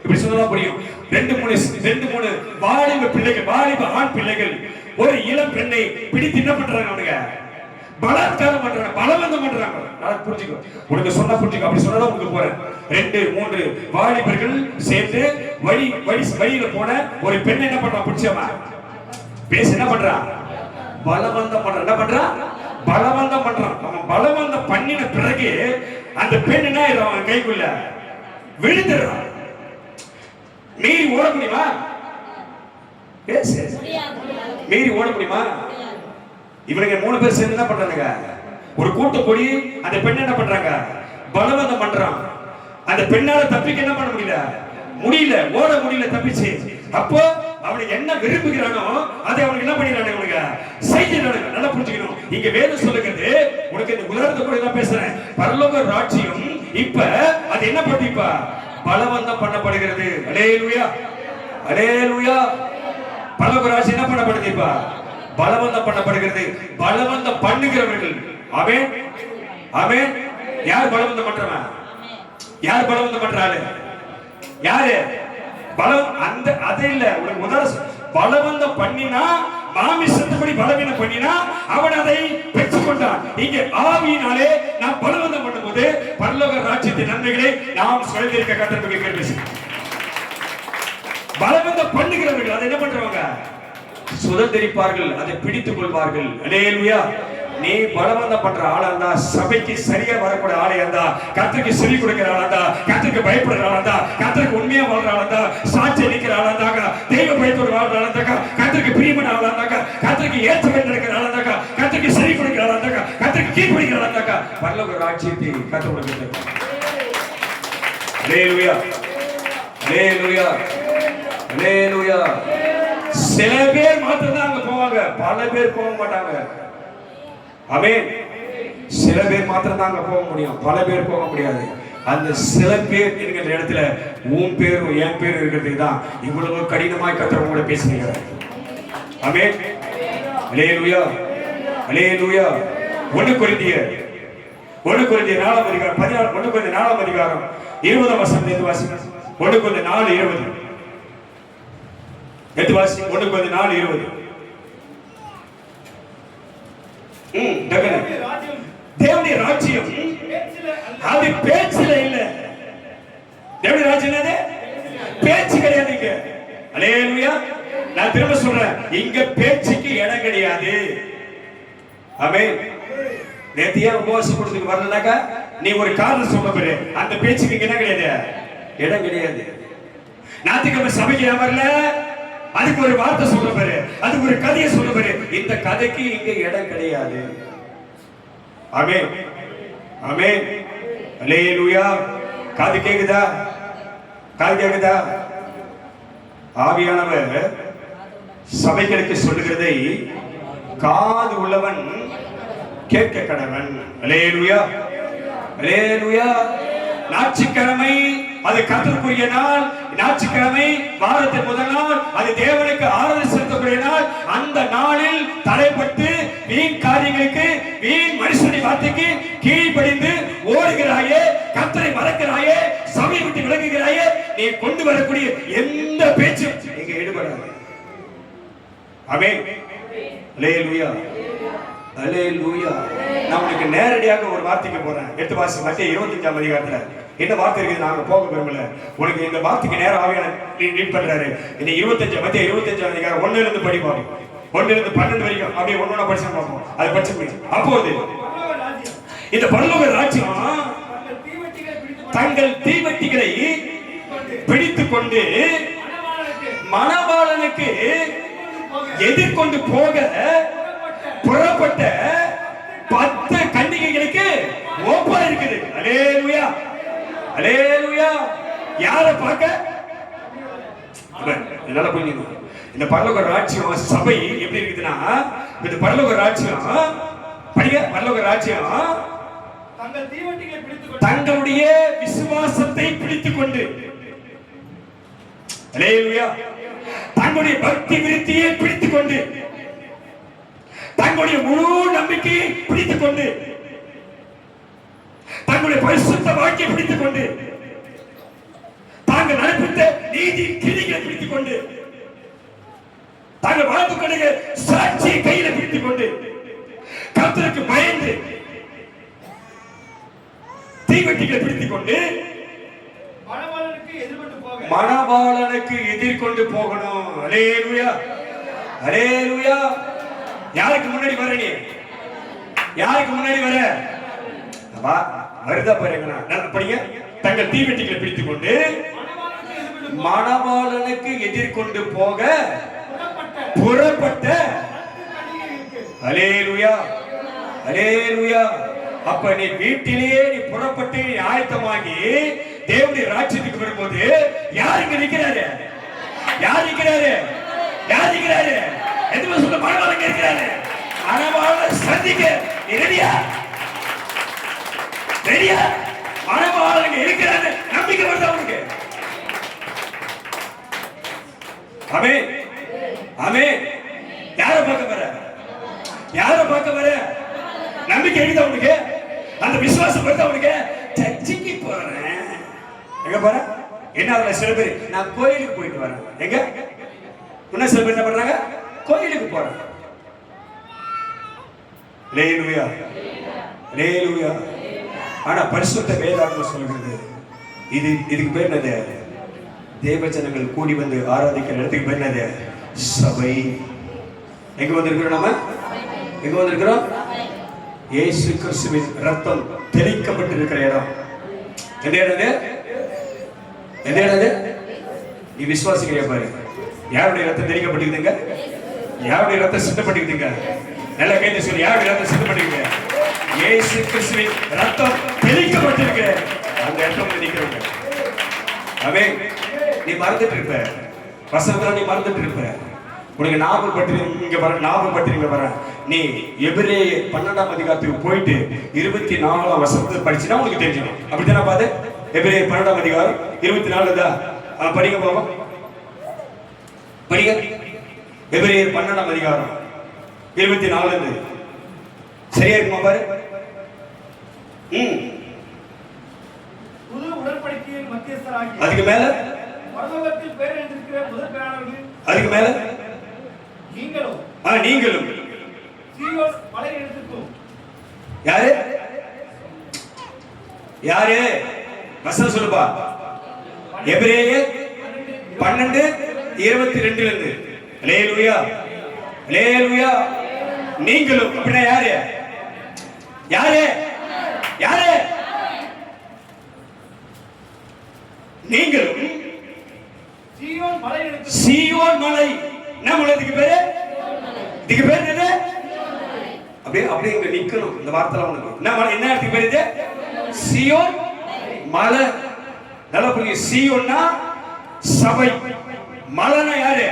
இப்படி சொன்னாதான் புரியும். 2-3 வாலிப பிள்ளைகள், வாலிப ஆண் பிள்ளைகள் ஒரு இளம் பெண்ணை பிடித்து என்ன பண்றாங்க? அவனுங்க பலாத்காரம் பண்றாங்க, பலவந்தம் பண்றாங்க. நான் புரிஞ்சுக்கோ, உனக்கு சொன்னா புரிஞ்சுக்கோ. அப்படி சொன்னாதான் உனக்கு போறேன். 2-3 வாலிபர்கள் சேர்ந்து வழியில போன ஒரு பெண்ணை என்ன பண்றான்? பிடிச்சவா பேசி என்ன பண்றான்? பலவந்தம் பண்றான். என்ன பண்றான்? பலவந்தம் பண்றான். அவன் பலவந்தம் பண்ணின பிறகு அந்த பெண் என்ன அவன் கைக்குள்ள விழுந்துடுறான். மீறி ஓட முடியுமா? மீறி ஓட முடியுமா? இவனுங்க 3 பேர் சேர்ந்து என்ன பண்றாங்க? ஒரு கூட்டு போய் அந்த பெண் என்ன பண்றாங்க? பலவந்தம் பண்றான். அந்த பெண்ணால தப்பிக்க என்ன பண்ண முடியல, ஓட முடியல, தப்பிச்சு. அப்போ அவனுக்கு என்ன விரும்புகிறானோ அதை அவனுக்கு என்ன பண்ணிடுறாங்க? அவனுக்கு செய்கிறானுங்க. நல்லா புரிஞ்சுக்கணும். இங்க வேதம் சொல்லுகிறது, உனக்கு இந்த உலகத்தை கூட தான் பேசுறேன். பரலோக ராஜ்யம் இப்ப அது என்ன பண்ணி இப்ப பலவந்தம் பண்ணப்படுகிறது. அல்லேலூயா, அல்லேலூயா. பரலோக ராஜ்யம் என்ன பண்ணப்படுது? இப்ப பலவந்தம் பண்ணப்படுகிறது. பலவந்தம் பண்ணுகிறவர்கள். ஆமென், ஆமென். யார் பலவந்தம் பண்றவன்? யார் பலவந்தம் பண்றாரு? யாரு பலம்? அந்த அது இல்ல. உனக்கு உதாரணம், பலவந்தம் பண்ணினா மாமிசத்தபடி பலவீனம் பண்ணினா அவன் அதை பெற்றுக்கொண்டான். இங்க ஆவியினாலே நாம் பலவந்தம் பண்ணும்போது பரலோக ராஜ்யத்தின் நன்மைகளை நாம் சுதந்திரிக்க கர்த்தருக்கு கேள்வி. பலவந்தம் பண்ணுகிறவர்கள் அதை என்ன பண்றவங்க? சுதந்திரிப்பார்கள், அதை பிடித்துக் கொள்வார்கள். அல்லேலூயா. நீ பலவந்தம் பண்ற ஆளா இருந்தா, சபைக்கு சரியா வரக்கூடிய ஆளா இருந்தா, கர்த்தருக்கு செவி கொடுக்கிற ஆளா இருந்தா, கர்த்தருக்கு பயப்படுற ஆளா இருந்தா, கர்த்தருக்கு உண்மையா வாழ்ற ஆளா இருந்தா, சாட்சி நிக்கிற ஆளா இருந்தா, தெய்வ பயத்தோடு வாழ்ற ஆளா இருந்தா, கர்த்தருக்கு பிரியமான ஆளா இருந்தா, கர்த்தருக்கு ஏற்றவை நடக்கிற ஆளா இருந்தா, கர்த்தருக்கு செவி கொடுக்கிற ஆளா இருந்தா, கர்த்தருக்கு கீழ்ப்படிக்கிற ஆளா இருந்தா, பரலோக ராஜ்யத்தை கர்த்தர் கொடுக்கிறார். அல்லேலூயா, அல்லேலூயா, அல்லேலூயா. சில பேர் மாத்திரம் தான் அங்க போவாங்க, பல பேர் போக மாட்டாங்க. ஆமென். சில பேர் மாத்திரம் தான் அங்க போக முடியும், பல பேர் போக முடியாது. அந்த சில பேர் இருக்கிற இடத்துல உன் பேரும் என் பேரும் இருக்கிறதுக்கு தான் இவ்வளவு கடினமாய் கர்த்தர் உங்களோட பேசுகிறார். ஆமென். அல்லேலூயா, அல்லேலூயா. 1 கொரிந்தியர் 4ஆம் அதிகாரம் 14, 1 கொரிந்தியர் 4ஆம் அதிகாரம் 20ஆம் வசனத்தை வாசிங்க. 1 கொரிந்தியர் 4:20 எது வாசி? 1 கொரிந்தியர் 4:20. தேவனுடைய ராஜ்யம் அது பேச்சில இல்ல. தேவனுடைய ராஜ்யம் என்னது? பேச்சு கிடையாது இங்க. அல்லேலூயா. நான் திரும்ப சொல்றேன், இங்க பேச்சுக்கு இடம் கிடையாது. ஆமென். நேத்தியா உபவாசம் கொடுத்துக்கு வரலனாக்கா நீ ஒரு காரணம் சொல்ல பாரு, அந்த பேச்சுக்கு இங்க என்ன கிடையாது? இடம் கிடையாது. ஞாயிற்றுக்கிழமை சபைக்கு வரல, அதுக்கு ஒரு வார்த்தை சொல்ல பாரு, அதுக்கு ஒரு கதையை சொல்ல பாரு, இந்த கதைக்கு இங்க இடம் கிடையாது. ஆமென், ஆமென், அல்லேலூயா. காது கேக்குதா? காது கேக்குதா? ஆவியானவர் சபைகளுக்கு சொல்லுகிறதை காது உள்ளவன் கேட்க கடவன். அல்லேலூயா, அல்லேலூயா. ஞாயிற்றுக்கிழமை அது கர்த்தருக்குரிய நாள். ஞாயிற்றுக்கிழமை வாரத்தின் முதல் நாள், அது தேவனுக்கு ஆராதனை செலுத்தக்கூடிய நாள். அந்த நாளில் தலைப்பட்டு வீண் காரியங்களுக்கு, வீண் மனுஷனுடைய வார்த்தைக்கு கீழ்ப்படிந்து ஓடுகிறாயே, கர்த்தரை மறக்கிறாயே, சபையை விட்டு விலகுகிறாயே, நீ கொண்டு வரக்கூடிய எந்த பேச்சும் இங்க ஈடுபடாது. ஆமென், அல்லேலூயா, அல்லேலூயா. நான் உனக்கு நேரடியாக ஒரு வார்த்தைக்கு போறேன். எடுத்து வாசி. மத்தேயு 25ஆம் அதிகாரத்துல என்ன வார்த்தை இருக்குது? நாங்க போக விரும்பல. உனக்கு இந்த வார்த்தைக்கு நேரம் ஆவியான ரீட் பண்றாரு. இந்த 25 மத்தேயு 25ஆம் அதிகாரம் 1ல இருந்து படிப்போம். 1ல இருந்து 12 வரைக்கும் அப்படியே ஒண்ணா படிச்சு பார்ப்போம். அதை படிச்சு முடியும். அப்போது இந்த பரலோக ராஜ்யம் தங்கள் தீவட்டிகளை பிடித்துக் கொண்டு மணவாளனுக்கு எதிர்கொண்டு போக புறப்பட்ட 10 கன்னிகைகளுக்கு ஒப்பா இருக்குது. அல்லேலூயா, அல்லேலூயா. யாரை பார்க்க? என்னால புரியுது. இந்த பரலோக ராஜ்யம் சபை எப்படி இருக்குதுன்னா, இந்த பரலோக ராஜ்யம் படிய பரலோக ராஜ்யம் தங்களுடைய விசுவாசத்தை பிடித்துக் கொண்டு, அல்லேலூயா, தங்களுடைய பக்தி விருத்தியை பிடித்துக் கொண்டு, தங்களுடைய முழு நம்பிக்கையை பிடித்துக் கொண்டு, தங்களுடைய பரிசுத்த வாழ்க்கையை பிடித்துக் கொண்டு, தாங்கள் நடப்பித்த நீதி கிரிகளை பிடித்துக் கொண்டு, தாங்கள் வாழ்ந்து கொண்ட சாட்சியை கையில பிடித்துக் கொண்டு, கர்த்தருக்கு பயந்து தீவட்டிகளை பிடித்துக் கொண்டு மணவாளனுக்கு எதிர்கொண்டு போகணும். அல்லேலூயா, அல்லேலூயா. யாருக்கு முன்னாடி வர? நீ யாருக்கு முன்னாடி வர? வருதா பாருங்க. படிங்க. தங்கள் தீவெட்டிகளை பிடித்துக் கொண்டு மணவாளனுக்கு எதிர்கொண்டு போக புறப்பட்ட. அல்லேலூயா, அல்லேலூயா. அப்ப நீ வீட்டிலேயே நீ புறப்பட்டு நீ ஆயத்தமாகி தேவனுடைய ராஜ்யத்துக்கு வரும்போது யார் இங்க நிக்கிறாரு? யார் நிக்கிறாரு? யார் நிக்கிறாரு? எதுவும் சொல்ல மணவாளன் இருக்கிறாரு. மணவாளன் சந்திக்க ரெடியா? ரெடியா? மணவாளன் இருக்கிறாரு. நம்பிக்கை வருது அவனுக்கு. ஆமென், ஆமென். யார பார்க்க வர? யார பார்க்க வர? நம்பிக்கை இருக்குது அவனுக்கு. அந்த விசுவாசம் வருது அவனுக்கு. சர்ச்சுக்கு போறேன், எங்க போற? என்ன அதுல சில பேர் நான் கோயிலுக்கு போயிட்டு வரேன். எங்க இன்னும் சில பேர் என்ன பண்றாங்க? கோயிலுக்கு போறாங்க. ஹல்லேலூயா, ஹல்லேலூயா. ஆனா பரிசுத்த வேதாகமம் சொல்கிறது இதுக்கு பேர் என்னது? தேவஜனங்கள் கூடி வந்து ஆராதிக்கிற இடத்துக்கு பேர் என்னது? சபை. எங்க வந்திருக்கிறோம்? நம்ம எங்க வந்திருக்கிறோம்? இயேசு கிறிஸ்துவின் ரத்தம் தெளிக்கப்பட்டிருக்கிற இடம். எந்த இடம்? எந்த இடம்? நீ விசுவாசிக்கிறியா பாரு. யாருடைய ரத்தம் தெளிக்கப்பட்டிருக்குதுங்க? யாருடைய ரத்தம் சித்தப்பட்டிருக்குதுங்க? நல்ல கைது சொல்லி, யாருடைய ரத்தம் சித்தப்பட்டிருக்கு? இயேசு கிறிஸ்துவின் ரத்தம் தெளிக்கப்பட்டிருக்கு. அந்த இடத்துல நிக்கிறவங்க. ஆமென். நீ மறந்துட்டு இருப்ப, வசனத்துல நீ மறந்துட்டு இருப்ப. உனக்கு ஞாபகப்படுத்தி வர நீ எபிரேய 12ஆம் அதிகாரத்துக்கு போயிட்டு 24ஆம் வசனத்தை படிச்சுனா உனக்கு தெரிஞ்சிடும். அப்படித்தானே பாது? எபிரேய 12ஆம் அதிகாரம் 24 தான் படிக்க போவோம். படிக்க. எபிரேயர் 12ஆம் அதிகாரம் 24 சரியா இருக்குமா பாரு? புது உடன்படிக்கையின் மத்தியஸ்தராகி அதுக்கு மேல பரலோகத்தில் பேர் எழுதியிருக்கிற முதல் பேரானவர்கள் அதுக்கு மேல நீங்களும் நீங்களும் சீயோன் மலையிடத்துக்கும். யாரு யாரு வசனம் சொல்லுப்பா. எபிரேயர் 12:22 இருந்து. ஹல்லேலூயா, ஹல்லேலூயா. நீங்களும் அப்படின்னா யாரு? யாரு? யாரு? நீங்களும் சீயோன் மலை. என்ன மலை? இதுக்கு பேரு என்ன? அப்படியே இங்க நிக்கணும். இந்த வார்த்தை உனக்கு என்ன மலை? என்ன இடத்துக்கு பேரு இது? சீயோன் மலை. நல்லா புரியுங்க. சீயோன்னா சபை, மலைனா யாரு?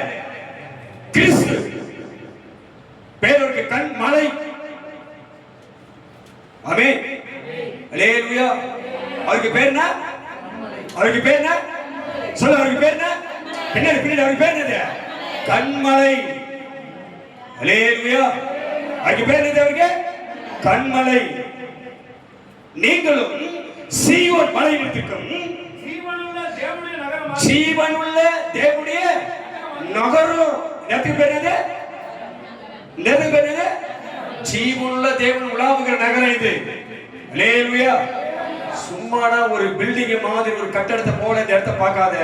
கிறிஸ்து. பேருக்கு கண் மலை. ஆமென், ஹல்லேலூயா. அவருக்கு பேர் என்ன? அவருக்கு பேர் என்ன? சொல்ல. அவருக்கு பேர் என்ன? பின்னாடி அவருக்கு பேர் என்னது? கண்மலை. ஹல்லேலூயா. அவருக்கு பேர் என்னது? அவருக்கு கண்மலை. நீங்களும் சீயோன் மலையிடத்துக்கும் ஜீவனுள்ள தேவனுடைய நகரம். நேரத்துக்கு பேர் என்னது? நேரத்துக்கு பேர் என்னது? ஜீவனுள்ள தேவன் உலாவுகிற நகரம் இது. ஹல்லேலூயா. சும்மாடா ஒரு பில்டிங் மாதிரி ஒரு கட்டடத்தை போல இந்த இடத்தை பார்க்காத.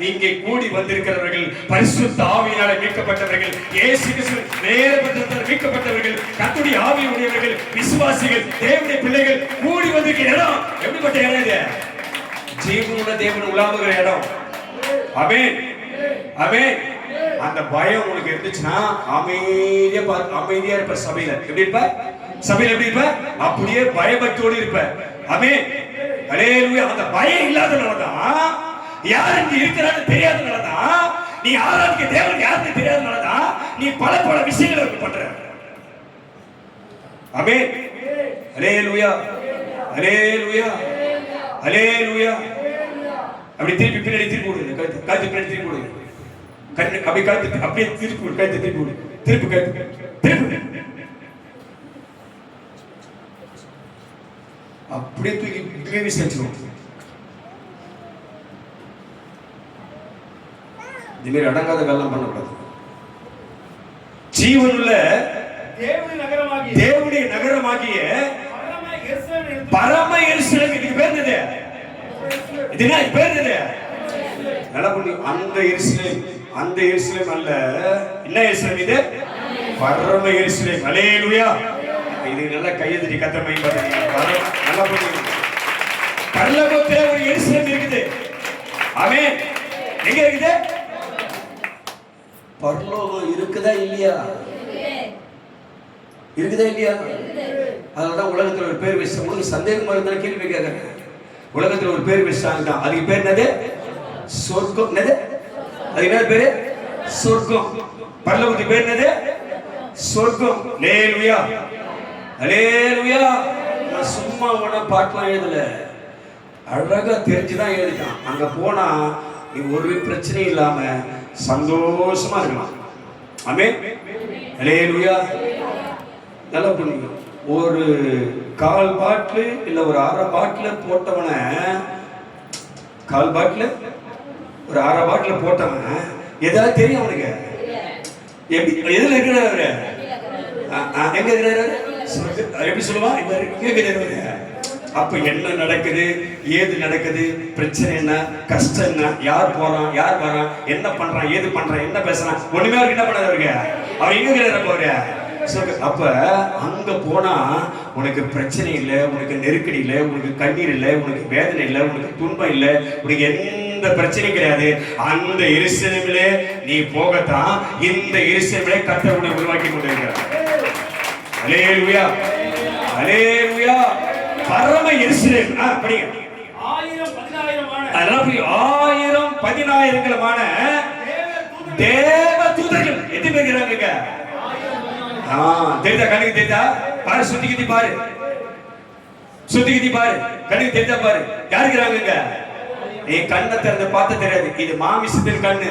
இங்கே கூடி வந்திருக்கிறவர்கள் பரிசுத்த ஆவியினால மீட்கப்பட்டவர்கள், இயேசு கிறிஸ்து நேரத்தில் மீட்கப்பட்டவர்கள், கர்த்தருடைய ஆவியுடையவர்கள், விசுவாசிகள், தேவனுடைய பிள்ளைகள் கூடி வந்திருக்கிற இடம். எப்படிப்பட்ட இடம் இது? ஜீவனுள்ள தேவன் உலாவுகிற இடம். ஆமென், ஆமென். அந்த பயம் உங்களுக்கு இருந்துச்சுன்னா அமைதியா இருப்ப. சபையில எப்படி இருப்ப? சபையில எப்படி இருப்ப? அப்படியே பயபக்தியோடு இருப்ப. ஆமென், ஹல்லேலூயா. அந்த பயம் இல்லாதனாலதான், யார் இங்க இருக்கிறான்னு தெரியாதனாலதான், நீ ஆராதிக்க தேவன் யாருன்னு தெரியாதனாலதான் நீ பல விஷயங்களை பண்ற. ஆமென், ஹல்லேலூயா, ஹல்லேலூயா, ஹல்லேலூயா. அப்படி திருப்பி பின்னாடி திருப்பி விடுங்க. கழுத்து பின்னாடி திருப்பி விடுங்க. அப்படி கழுத்து அப்படியே திருப்பி விடு. கழுத்து திருப்பி விடு. திருப்பி கழுத்து திருப்பி அப்படியே தூக்கி இப்படியே விசாரிச்சிடும். இந்த மாதிரி அடங்காத வெள்ளம் பண்ணக்கூடாது. ஜீவனுள்ள தேவனுடைய நகரமாகிய பரம எருசலேம். இதுக்கு பேர் என்னது? இதுனா பேர் என்னது? நல்லா பண்ணி. அந்த எருசலேம், அந்த எருசலேம் அல்ல. என்ன எருசலேம் இது? பரம எருசலேம். ஹல்லேலூயா. இது நல்ல கையெழுதி கத்தமை பாருங்க. நல்லா பண்ணி. பரலோகத்திலே ஒரு எருசலேம் இருக்குது. ஆமென். எங்க இருக்குது? பரலோகம் இருக்குதா இல்லையா? இருக்குதா இல்லையா? அதனாலதான் உலகத்துல ஒரு பேர் வச்சு, உங்களுக்கு சந்தேகமா இருந்தா கேள்வி கேட்கறேன். உலகத்துல ஒரு பேர் வச்சாங்க. அதுக்கு பேர் என்னது? சொர்க்கம். என்னது? அதுக்கு என்ன பேரு? சொர்க்கம். பரலோகத்துக்கு பேர் என்னது? சொர்க்கம். ஹல்லேலூயா, ஹல்லேலூயா. நான் சும்மா உன பாட்டுலாம் எழுதல, அழகா தெரிஞ்சுதான் எழுதிட்டான். அங்க போனா நீ ஒரு பிரச்சனையும் இல்லாம சந்தோஷமா இருக்கலாம். ஆமென், ஹல்லேலூயா. நல்லா புரியுங்க. ஒரு 1/4 பாட்டில் இல்ல ஒரு 1/2 பாட்டில் போட்டவனை கால் பாட்டில் ஒரு அரை பாட்டில் போட்டவன் ஏதாவது தெரியும் அவனுக்கு? எப்படி எதுல இருக்கிறாரு? எங்க இருக்கிறாரு? எப்படி சொல்லுவான்? எங்க இருக்கிறாரு? அப்ப என்ன நடக்குது, ஏது நடக்குது, பிரச்சனை என்ன, கஷ்டம் என்ன, யார் போறான், யார் வரான், என்ன பண்றான், ஏது பண்றான், என்ன பேசுறான், ஒண்ணுமே அவருக்கு என்ன பண்ணாரு? அவர் எங்க இருக்கிறாரு? அவரு அப்ப அங்க போனா உனக்கு பிரச்சனை இல்லை, உனக்கு நெருக்கடி இல்லை, உனக்கு கண்ணீர் இல்லை, உனக்கு வேதனை இல்லை, உனக்கு துன்பம் இல்லை, உனக்கு எந்த பிரச்சனையும் கிடையாது. அந்த எருசலேமிலே நீ போகத்தான் இந்த எருசலேமிலே கர்த்தர் உன்னை உருவாக்கி கொண்டிருக்கிறார். அல்லேலூயா, அல்லேலூயா. பரம எருசலேம். படிங்க. 1000-10000மான தேவ தூதர்கள் எத்தனை பேர் இருக்கிறாங்க? தெரியுதா? கண்ணுக்கு தெரியுதா? பாரு, சுத்திக்கித்தி பாரு, சுத்திக்கித்தி பாரு, கண்ணுக்கு தெரியுதா பாரு, யாரு இருக்கிறாங்க? நீ கண்ணை திறந்து பார்த்த தெரியாது. இது மாமிசத்தின் கண்ணு,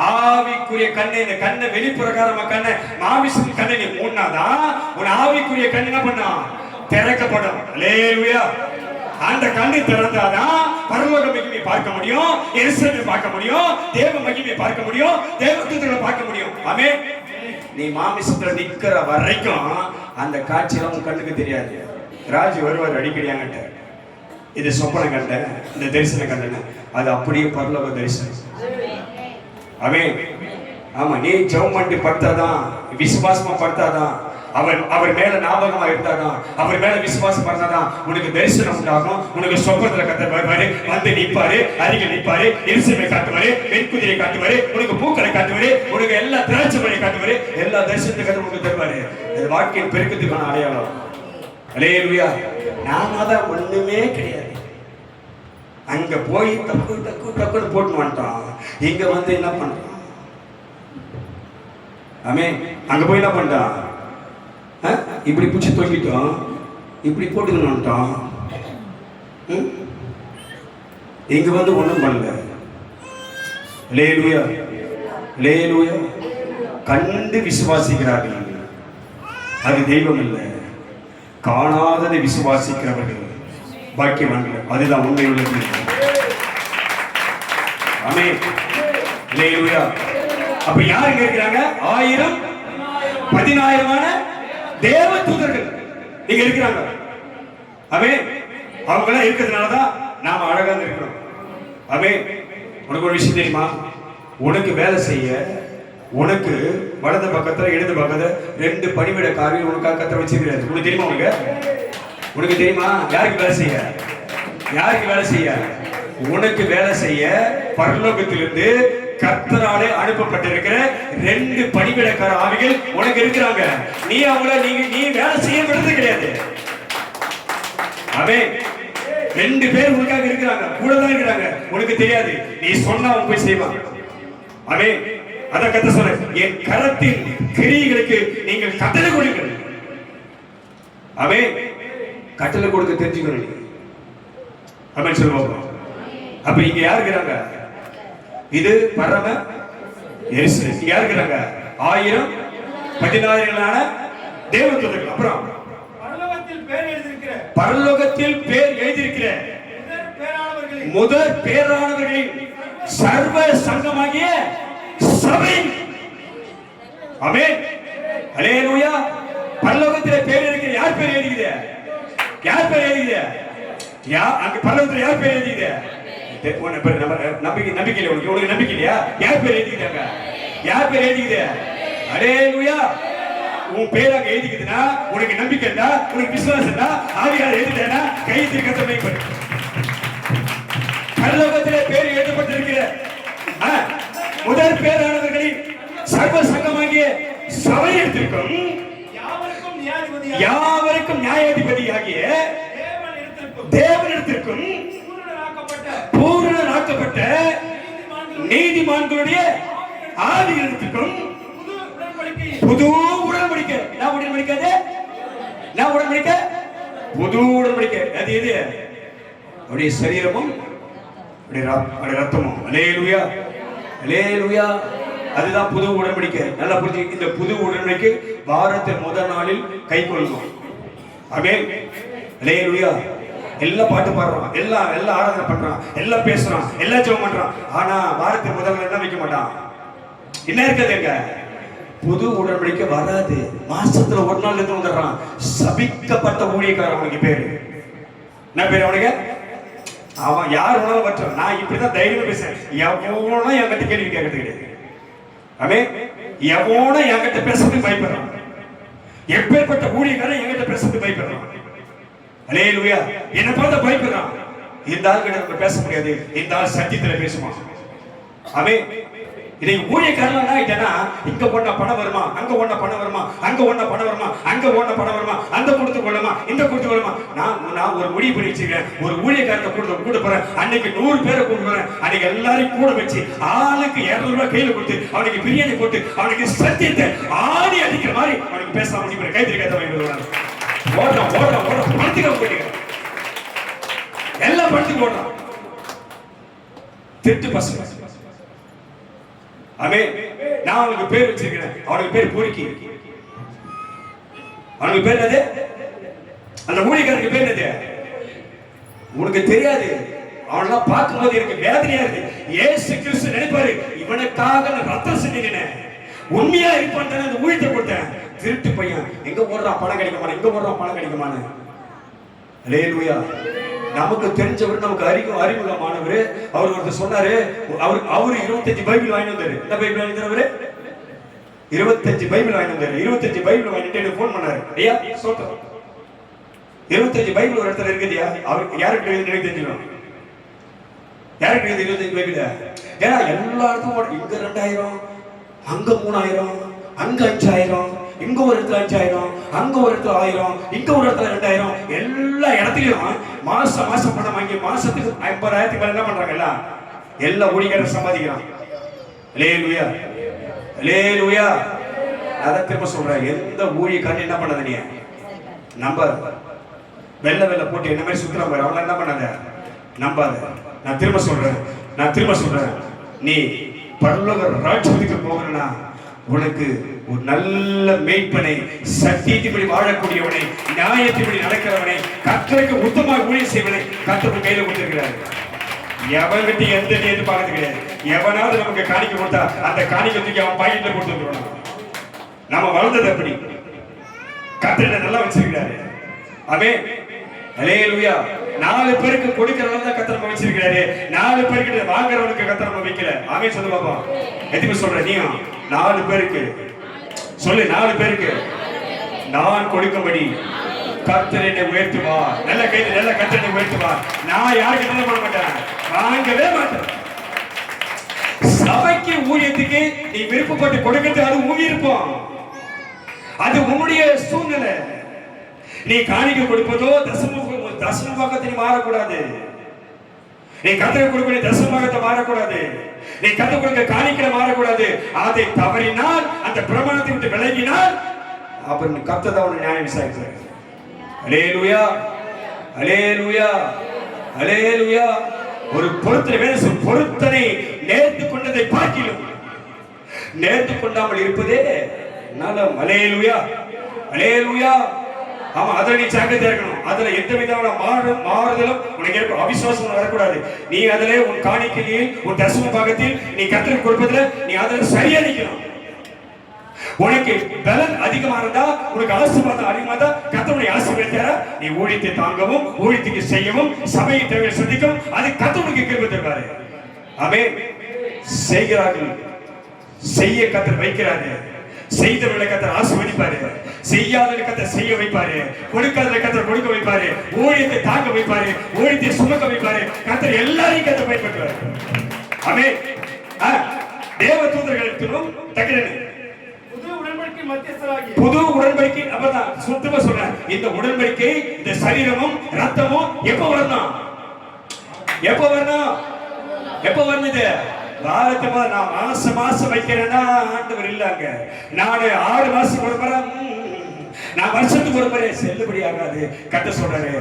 ஆவிக்குரிய கண்ணு. இந்த கண்ணை வெளிப்புறக்காரமா கண்ணை, மாமிசத்தின் கண்ணை நீ மூடினாதான் உன் ஆவிக்குரிய கண்ணு என்ன பண்ணா? திறக்கப்படும். அல்லேலூயா. அந்த கண்ணை திறந்தாதான் பரலோக மகிமையை பார்க்க முடியும், எருசலேமை பார்க்க முடியும், தேவ மகிமையை பார்க்க முடியும், தேவ தூதர்களை பார்க்க முடியும். ஆமென். நீ மாமிசத்துல நிக்கிற வரைக்கும் அந்த காட்சியெல்லாம் உன் கண்ணுக்கு தெரியாது. ராஜ் வருவார் அடிக்கடி என்கிட்ட, இது சொப்பனை கண்டேன், இந்த தரிசனம் கண்டேன். அது அப்படியே பரலோக தரிசனம். ஆமென். ஆமா, நீ ஜெபம் பண்ணி படுத்தாதான், விசுவாசமா படுத்தாதான், அவர் மேல ஞாபகமா இருந்தாதான், அவர் மேல விசுவாசம் பண்ணாதான் உனக்கு தரிசனம் உண்டாகும். உனக்கு சொப்பனத்துல கர்த்தர் வருவாரு, வந்து நிற்பாரு, அருகில் நிற்பாரு, எருசலேமை காட்டுவாரு, வெண்குதிரை காட்டுவாரு, உனக்கு பூக்களை காட்டுவாரு, உனக்கு எல்லா திராட்சை பழங்களை காட்டுவாரு, எல்லா தரிசனத்தை கர்த்தர் உனக்கு தருவாரு. இது வாழ்க்கையின் பெருக்கத்துக்கான அடையாளம். அல்லேலூயா. நாம தான் ஒண்ணுமே கிடையாது. அங்க போய் தப்பு தப்பு தப்புன்னு போட்டு வந்துட்டோம். இங்க வந்து என்ன பண்றோம்? ஆமென். அங்க போய் என்ன பண்றான்? இப்படி பிடிச்சி தொங்கிட்டோம், இப்படி போட்டுக்கணும்ட்டோம். இங்க வந்து ஒண்ணும் பண்ணல. அல்லேலூயா, அல்லேலூயா. கண்டு விசுவாசிக்கிறார்கள், அது தெய்வம் இல்லை. காணாததை விசுவாசிக்கிறவர்கள் பாக்கியவான்கள், அதுதான் உண்மை உள்ளது. ஆமென். அல்லேலூயா. அப்ப யார் இங்க இருக்கிறாங்க? 1000-10000மான தேவ தூதர்கள் இங்க இருக்கிறாங்க. ஆமென். அவங்க எல்லாம் இருக்கிறதுனாலதான் நாம அழகா இருக்கிறோம். ஆமென். உனக்கு ஒரு விஷயம் தெரியுமா? உனக்கு வேலை செய்ய, உனக்கு வலது பக்கத்துல இடது பக்கத்துல 2 பணிவிட காரியம் உனக்காக கத்த வச்சிருக்கிறாரு. உனக்கு தெரியுமா? உனக்கு தெரியுமா? யாருக்கு வேலை செய்ய? யாருக்கு வேலை செய்ய? உனக்கு வேலை செய்ய பரலோகத்திலிருந்து கர்த்தராலே அனுப்பப்பட்டிருக்கிற 2 பணிவிடக்கார ஆவிகள் உனக்கு இருக்கிறாங்க. நீ அவங்கள நீ வேலை செய்ய விடுறது கிடையாது. ஆமென். 2 பேர் உனக்காக இருக்கிறாங்க, கூட தான் இருக்கிறாங்க. உனக்கு தெரியாது, நீ சொன்னா அவன் போய் செய்வான். ஆமென். அத கர்த்தர் சொல்றார், என் கரத்தின் கிரியைகளுக்கு நீங்கள் கட்டளை கொடுங்கள். ஆமென். கட்டளை கொடுக்க தெரிஞ்சுக்கணும். ஆமென் சொல்லுவாங்க. அப்ப இங்க யார் இருக்கிறாங்க? இது பரம எருசலேம். யார் இருக்கிறாங்க? 1000-10000மான தேவ தூதர்கள். அப்புறம் பரலோகத்தில் பேர் எழுதியிருக்கிற முதற் பேரானவர்களின் சர்வ சங்கமாகிய சபை. ஆமென். அல்லேலூயா. பரலோகத்தில் பேர் இருக்கிற யார் பேர் எழுதிக்குது? யார் பேர் எழுதிக்குது? அங்க பரலோகத்தில் யார் பேர் எழுதிக்குது? நம்பிக்கை இல்லை. உனக்கு நம்பிக்கை இல்லையா? யார் பேர் எழுதிக்கிட்டாங்க? யார் பேர் எழுதிக்குது? அல்லேலூயா. உன் பேர் அங்க எழுதிக்குதுன்னா உனக்கு நம்பிக்கை இருந்தா, உனக்கு விசுவாசம் இருந்தா, ஆவியார் எழுதிட்டேன்னா கை திருக்கத்தை பண்ணு. பரலோகத்திலே பேர் எழுதப்பட்டிருக்கிற முதல் பேரானவர்களின் சர்வ சங்கமாகிய சபை எடுத்திருக்கும் யாவருக்கும் நியாயாதிபதியாகிய தேவனிடத்திற்கும் பூரணராக்கப்பட்ட நீதிமான்களுடைய ஆவிகளுக்கும் புது உடன்படிக்கை. என்ன உடன்படிக்கை? என்ன உடன்படிக்கை? புது உடன்படிக்கை. அது எது? அவருடைய சரீரமும் அவருடைய ரத்தமும். அல்லேலூயா, அல்லேலூயா. அதுதான் புது உடன்படிக்கை. நல்லா புரிஞ்சு. இந்த புது உடன்படிக்கை வாரத்தின் முதல் நாளில் கை கொள்ளும். ஆமென். அல்லேலூயா. எல்லாம் பாட்டு பாடுறான், எல்லாம் ஆராதனை பண்றான், எல்லாம் பேசுறான், எல்லாம் ஜெபம் பண்றான். ஆனா வாரத்துக்கு முதல்ல என்ன வைக்க மாட்டான். என்ன இருக்குது எங்க புது உடன்படிக்கை வராது. மாசத்துல ஒரு நாள் இருந்து வந்துடுறான். சபிக்கப்பட்ட ஊழியக்காரன் அவனுக்கு பேரு. என்ன பேரு அவனுக்கு? அவன் யார் உணவு பற்றான். நான் இப்படிதான் தைரியமா பேசுறேன். எவனோ என்கிட்ட கேள்வி கேட்கறது கிடையாது. அவன் எவனோ என்கிட்ட பேசுறது பயப்படுறான். எப்பேற்பட்ட ஊழியக்காரன் என்கிட்ட பேசுறது பயப்படுறான். அல்லேலூயா. என்ன பார்த்து பயப்படுறான். இந்த ஆள் கிட்ட நம்ம பேச முடியாது. இந்த ஆள் சத்தியத்துல பேசுமா. அவன் இதை ஊழியக்காரன் ஆயிட்டேன்னா இங்க ஒண்ணா பணம் வருமா, அங்க ஒண்ணா பணம் வருமா, அங்க ஒண்ணா பணம் வருமா, அங்க ஒண்ணா பணம் வருமா, அந்த கொடுத்து கொள்ளுமா, இந்த கொடுத்து கொள்ளுமா. நான் ஒரு முடிவு பண்ணி வச்சிருக்கேன். ஒரு ஊழியக்காரத்தை கூட போறேன். அன்னைக்கு 100 பேரை கூட்டு போறேன். அன்னைக்கு எல்லாரையும் கூட வச்சு ஆளுக்கு 200 ரூபாய் கையில கொடுத்து அவனுக்கு பிரியாணி போட்டு அவனுக்கு சத்தியத்தை ஆடி அடிக்கிற மாதிரி அவனுக்கு பேச முடியும். கைத்திரி கைத்த ஓடுறான் பணத்துக்கு போயிட்டு எல்லாம் பணத்துக்கு ஓடுறான். திருட்டு பசங்க. ஆமென். நான் அவனுக்கு பேர் வச்சிருக்கிறேன். அவனுக்கு பேர் பொறுக்கி. அவனுக்கு பேர் என்னது? அந்த ஊழியக்காரனுக்கு பேர் என்னது? உனக்கு தெரியாது. அவனெல்லாம் பார்க்கும்போது எனக்கு வேதனையா இருக்கு. இயேசு கிறிஸ்து நினைப்பாரு, இவனுக்காக நான் ரத்தம் சிந்தினேன், உண்மையா இருப்பான் தானே அந்த ஊழியத்தை கொடுத்தேன். திருட்டு பையன் எங்க ஓடுறான், பணம் கிடைக்குமா, எங்க ஓடுறான், பணம் கிடைக்குமான்னு. அல்லேலூயா. நமக்கு தெரிஞ்சவர், நமக்கு அறிமுகமானவர். அவர் ஒருத்தர் சொன்னாரு, அவரு 25 பைபிள் வாங்கி வந்தாரு. என்ன பைபிள் வாங்கி தரவரு? 25 பைபிள் வாங்கி வந்தாரு. 25 பைபிள் வாங்கிட்டு எனக்கு போன் பண்ணாரு. ஐயா சொல்றேன், 25 பைபிள் ஒரு இடத்துல இருக்குதியா. அவருக்கு யாருக்கு எனக்கு தெரிஞ்சிடும். யாருக்கு 25 பைபிள்? ஏன்னா எல்லா இடத்தும் இங்க 2000, அங்க 3000, அங்க 5000, இங்க ஒரு இடத்துல 5000, அங்க ஒரு இடத்துல 1000, இங்க ஒரு இடத்துல 2000. எல்லா இடத்துலயும் மாசம் பணம் வாங்கி மாசத்துக்கு 50,000 மேல என்ன பண்றாங்க? எல்லா ஊழியக்காரரும் சம்பாதிக்கிறான். அல்லேலூயா, அல்லேலூயா. அத திரும்ப சொல்றேன், எந்த ஊழியக்காரன் என்ன பண்ணாத நீ நம்பாத. வெள்ள போட்டு என்ன மாதிரி சுத்துறான் பாரு, அவன் என்ன பண்ணாத நம்பாத. நான் திரும்ப சொல்றேன், நீ பரலோக ராஜ்யத்துக்கு போகணும்னா உனக்கு ஒரு நல்ல மேய்ப்பனை, சத்தியத்தின்படி வாழக்கூடியவனை, நியாயத்தின்படி நடக்கிறவனை, கர்த்தருக்கு உத்தமமாக ஊழியம் செய்வனை கர்த்தர் கையில கொடுத்திருக்கிறார். எவன்கிட்ட எந்த எதிர்பார்க்கறது கிடையாது. எவனாவது நமக்கு காணிக்கை கொடுத்தா அந்த காணிக்கை தூக்கி அவன் பாக்கெட்ல கொடுத்துருக்கணும். நம்ம வளர்ந்தது அப்படி. கர்த்தர் நல்லா வச்சிருக்கிறாரு. அவன் அல்லேலூயா. 4 பேருக்கு கொடுக்கிறவங்க தான் கர்த்தர் நம்ம வச்சிருக்கிறாரு. 4 பேருக்கு வாங்குறவனுக்கு கர்த்தர் நம்ம வைக்கல. அவன் சொல்லு பாப்பா. எதுக்கு சொல்ற நீயும்? 4 பேருக்கு சொல்லு. 4 பேருக்கு நான் கொடுக்கும்படி கர்த்தர் என்னை உயர்த்துவார். நல்ல கைது, நல்ல கர்த்தர் என்னை உயர்த்துவார். நான் யாருக்கு என்ன பண்ண மாட்டேன், வாங்கவே மாட்டேன். சபைக்கு ஊழியத்துக்கு நீ விருப்பப்பட்டு கொடுக்கிறது அது உன் விருப்பம். அது உன்னுடைய சூழ்நிலை. நீ காணிக்கை கொடுப்பதோ தசம பாகத்தை மாறக்கூடாது. நீ கர்த்தருக்கு கொடுக்க தசம பாகத்தை மாறக்கூடாது. நீ கர்த்தருக்கு கொடுக்க காணிக்கை மாறக்கூடாது. அதை தவறினால், அந்த பிரமாணத்தை விட்டு விலகினால், அப்ப கர்த்தர் தான் உன்னை நியாயம் விசாரிக்கிறார். அல்லேலூயா, அல்லேலூயா, அல்லேலூயா. ஒரு பொருத்தனை நேர்த்து கொண்டதை பார்க்கிலும் நேர்த்து கொண்டாமல் இருப்பதே நலம். அல்லேலூயா, அல்லேலூயா. ஆமா, அதுல நீ ஜாக்கிரதையா இருக்கணும். அதுல எந்த விதமான மாறுதலும் உனக்கு இருக்கும். அவிசுவாசம் வரக்கூடாது. நீ அதுல உன் காணிக்கையில், உன் தசம பாகத்தில் நீ கர்த்தருக்கு கொடுப்பதுல நீ அதுல சரியா நிக்கணும். உனக்கு பலன் அதிகமா இருந்தா, உனக்கு ஆசீர்வாதம் அதிகமா இருந்தா கர்த்தருடைய ஆசீர்வாதத்தை நீ ஊழியத்தை தாங்கவும், ஊழியத்துக்கு செய்யவும், சபையை தேவை சந்திக்கவும் அது கர்த்தருக்கு கிருபை தருவாரு. ஆமென். செய்கிறார்கள், செய்ய கர்த்தர் வைக்கிறாரு. செய்தவர்களை கர்த்தர் ஆசீர்வதிப்பாரு. செய்யாதவர்களை கர்த்தர் செய்ய வைப்பாரு. கொடுக்காதவர்களை கர்த்தர் கொடுக்க வைப்பாரு. ஊழியத்தை தாங்க வைப்பாரு. ஊழியத்தை சுமக்க வைப்பாரு. கர்த்தர் எல்லாரையும் கர்த்தர் பயன்படுத்துவார். ஆமென். தேவ தூதர்களுக்கும் தக்கிறேன். புது உடன்படிக்கை அப்பதான் சுத்தமா சொல்றேன். இந்த உடன்படிக்கை, இந்த சரீரமும் ரத்தமும் எப்ப வரணும்? எப்ப வரணும்? எப்ப வரணுது? வாரத்துமா நான் மாசம் வைக்கிறேன்னா ஆண்டவர் இல்லாங்க. நான் 6 மாசம் ஒரு முறை, நான் வருஷத்துக்கு ஒரு முறை செல்லுபடி ஆகாது. கட்ட சொல்றாரு.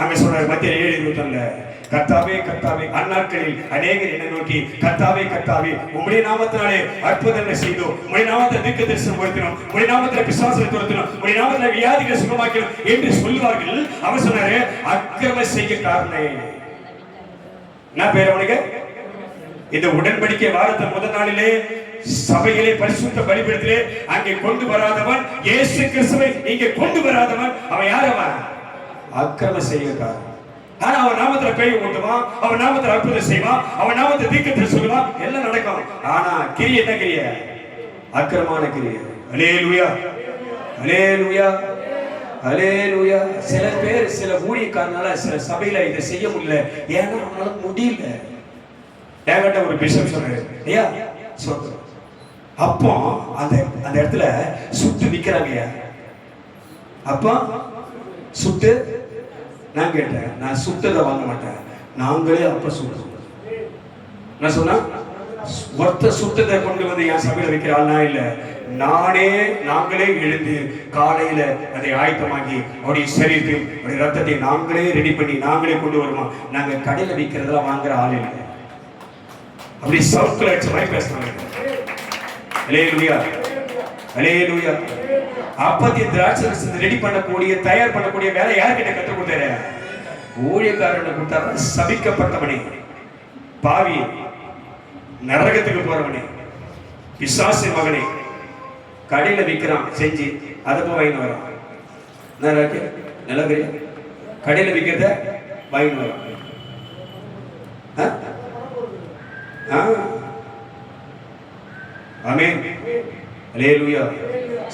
அங்க சொல்றாரு மத்திய 7:21 கர்த்தாவே கர்த்தாவே அந்நாட்களில் அநேகர் என்னை நோக்கி கர்த்தாவே கர்த்தாவே உம்முடைய நாமத்தினாலே அற்புதங்களை செய்தோம், உம்முடைய நாமத்தில் தீர்க்க தரிசனம் கொடுத்தினோம், உம்முடைய நாமத்தில் பிசாசை துரத்தினோம், உம்முடைய நாமத்தில் வியாதிகளை சுகமாக்கினோம் என்று சொல்லுவார்கள். அவர் சொன்னாரு அக்கிரம செய்யக்காரனே. என்ன பேர் அவனுக்கு? இந்த உடன்படிக்கை வாரத்தின் முதல் நாளிலே சபையிலே பரிசுத்த பலிபீடத்திலே அங்கே கொண்டு வராதவன், இயேசு கிறிஸ்துவை இங்கே கொண்டு வராதவன், அவன் யார்? அவன் அக்கிரம செய்யக்காரன். ஆனா அவன் நாமத்துல பேய் ஓட்டுவான், அவன் நாமத்துல அற்புதம் செய்வான், அவன் நாமத்தை தீர்க்கத்தை சொல்லுவான், எல்லாம் நடக்கும். ஆனா கிரியை என்ன கிரிய? அக்கிரமான கிரியை. அல்லேலூயா அல்லேலூயா அல்லேலூயா. சில பேர் சில ஊழியக்காரனால சில சபையில இதை செய்ய முடியல, ஏன்னா அவனால முடியல. ஏகட்ட ஒரு பிஷப் சொன்னாரு, ஐயா சொல்றேன், அப்போ அந்த அந்த இடத்துல சுட்டு விக்கிறாங்க. அப்போ சுட்டு நான் கேட்டேன், நான் சுட்டதை வாங்க மாட்டேன், நாங்களே அப்ப சுடுறோம். நான் சொன்னா ஒருத்த சுட்டதை கொண்டு வந்து என் சபையில வைக்கிறாள்னா இல்ல, நாங்களே எழுந்து காலையில அதை ஆயத்தமாக்கி அவருடைய சரீரத்தையும் அவருடைய ரத்தத்தையும் நாங்களே ரெடி பண்ணி நாங்களே கொண்டு வருவோம். நாங்க கடையில விற்கிறதெல்லாம் வாங்குற ஆள் இல்லை. அப்படி சவுத்துல வச்ச மாதிரி பேசுறாங்க. அல்லேலூயா அல்லேலூயா. அப்பத்திய திராட்சை ரெடி பண்ணக்கூடிய தயார் பண்ணக்கூடிய வேலை யார்கிட்ட கற்றுக் கொடுத்தாரு? ஊழியக்காரன் கொடுத்தாரு. சபிக்கப்பட்டவனே, பாவி, நரகத்துக்கு போறவனே, பிசாசு மகனே, கடையில விற்கிறான் செஞ்சு அதை போய் வாங்கிட்டு வரான். நிலகிரி கடையில விற்கிறத வாங்கிட்டு வரான். ஆமென் அல்லேலூயா.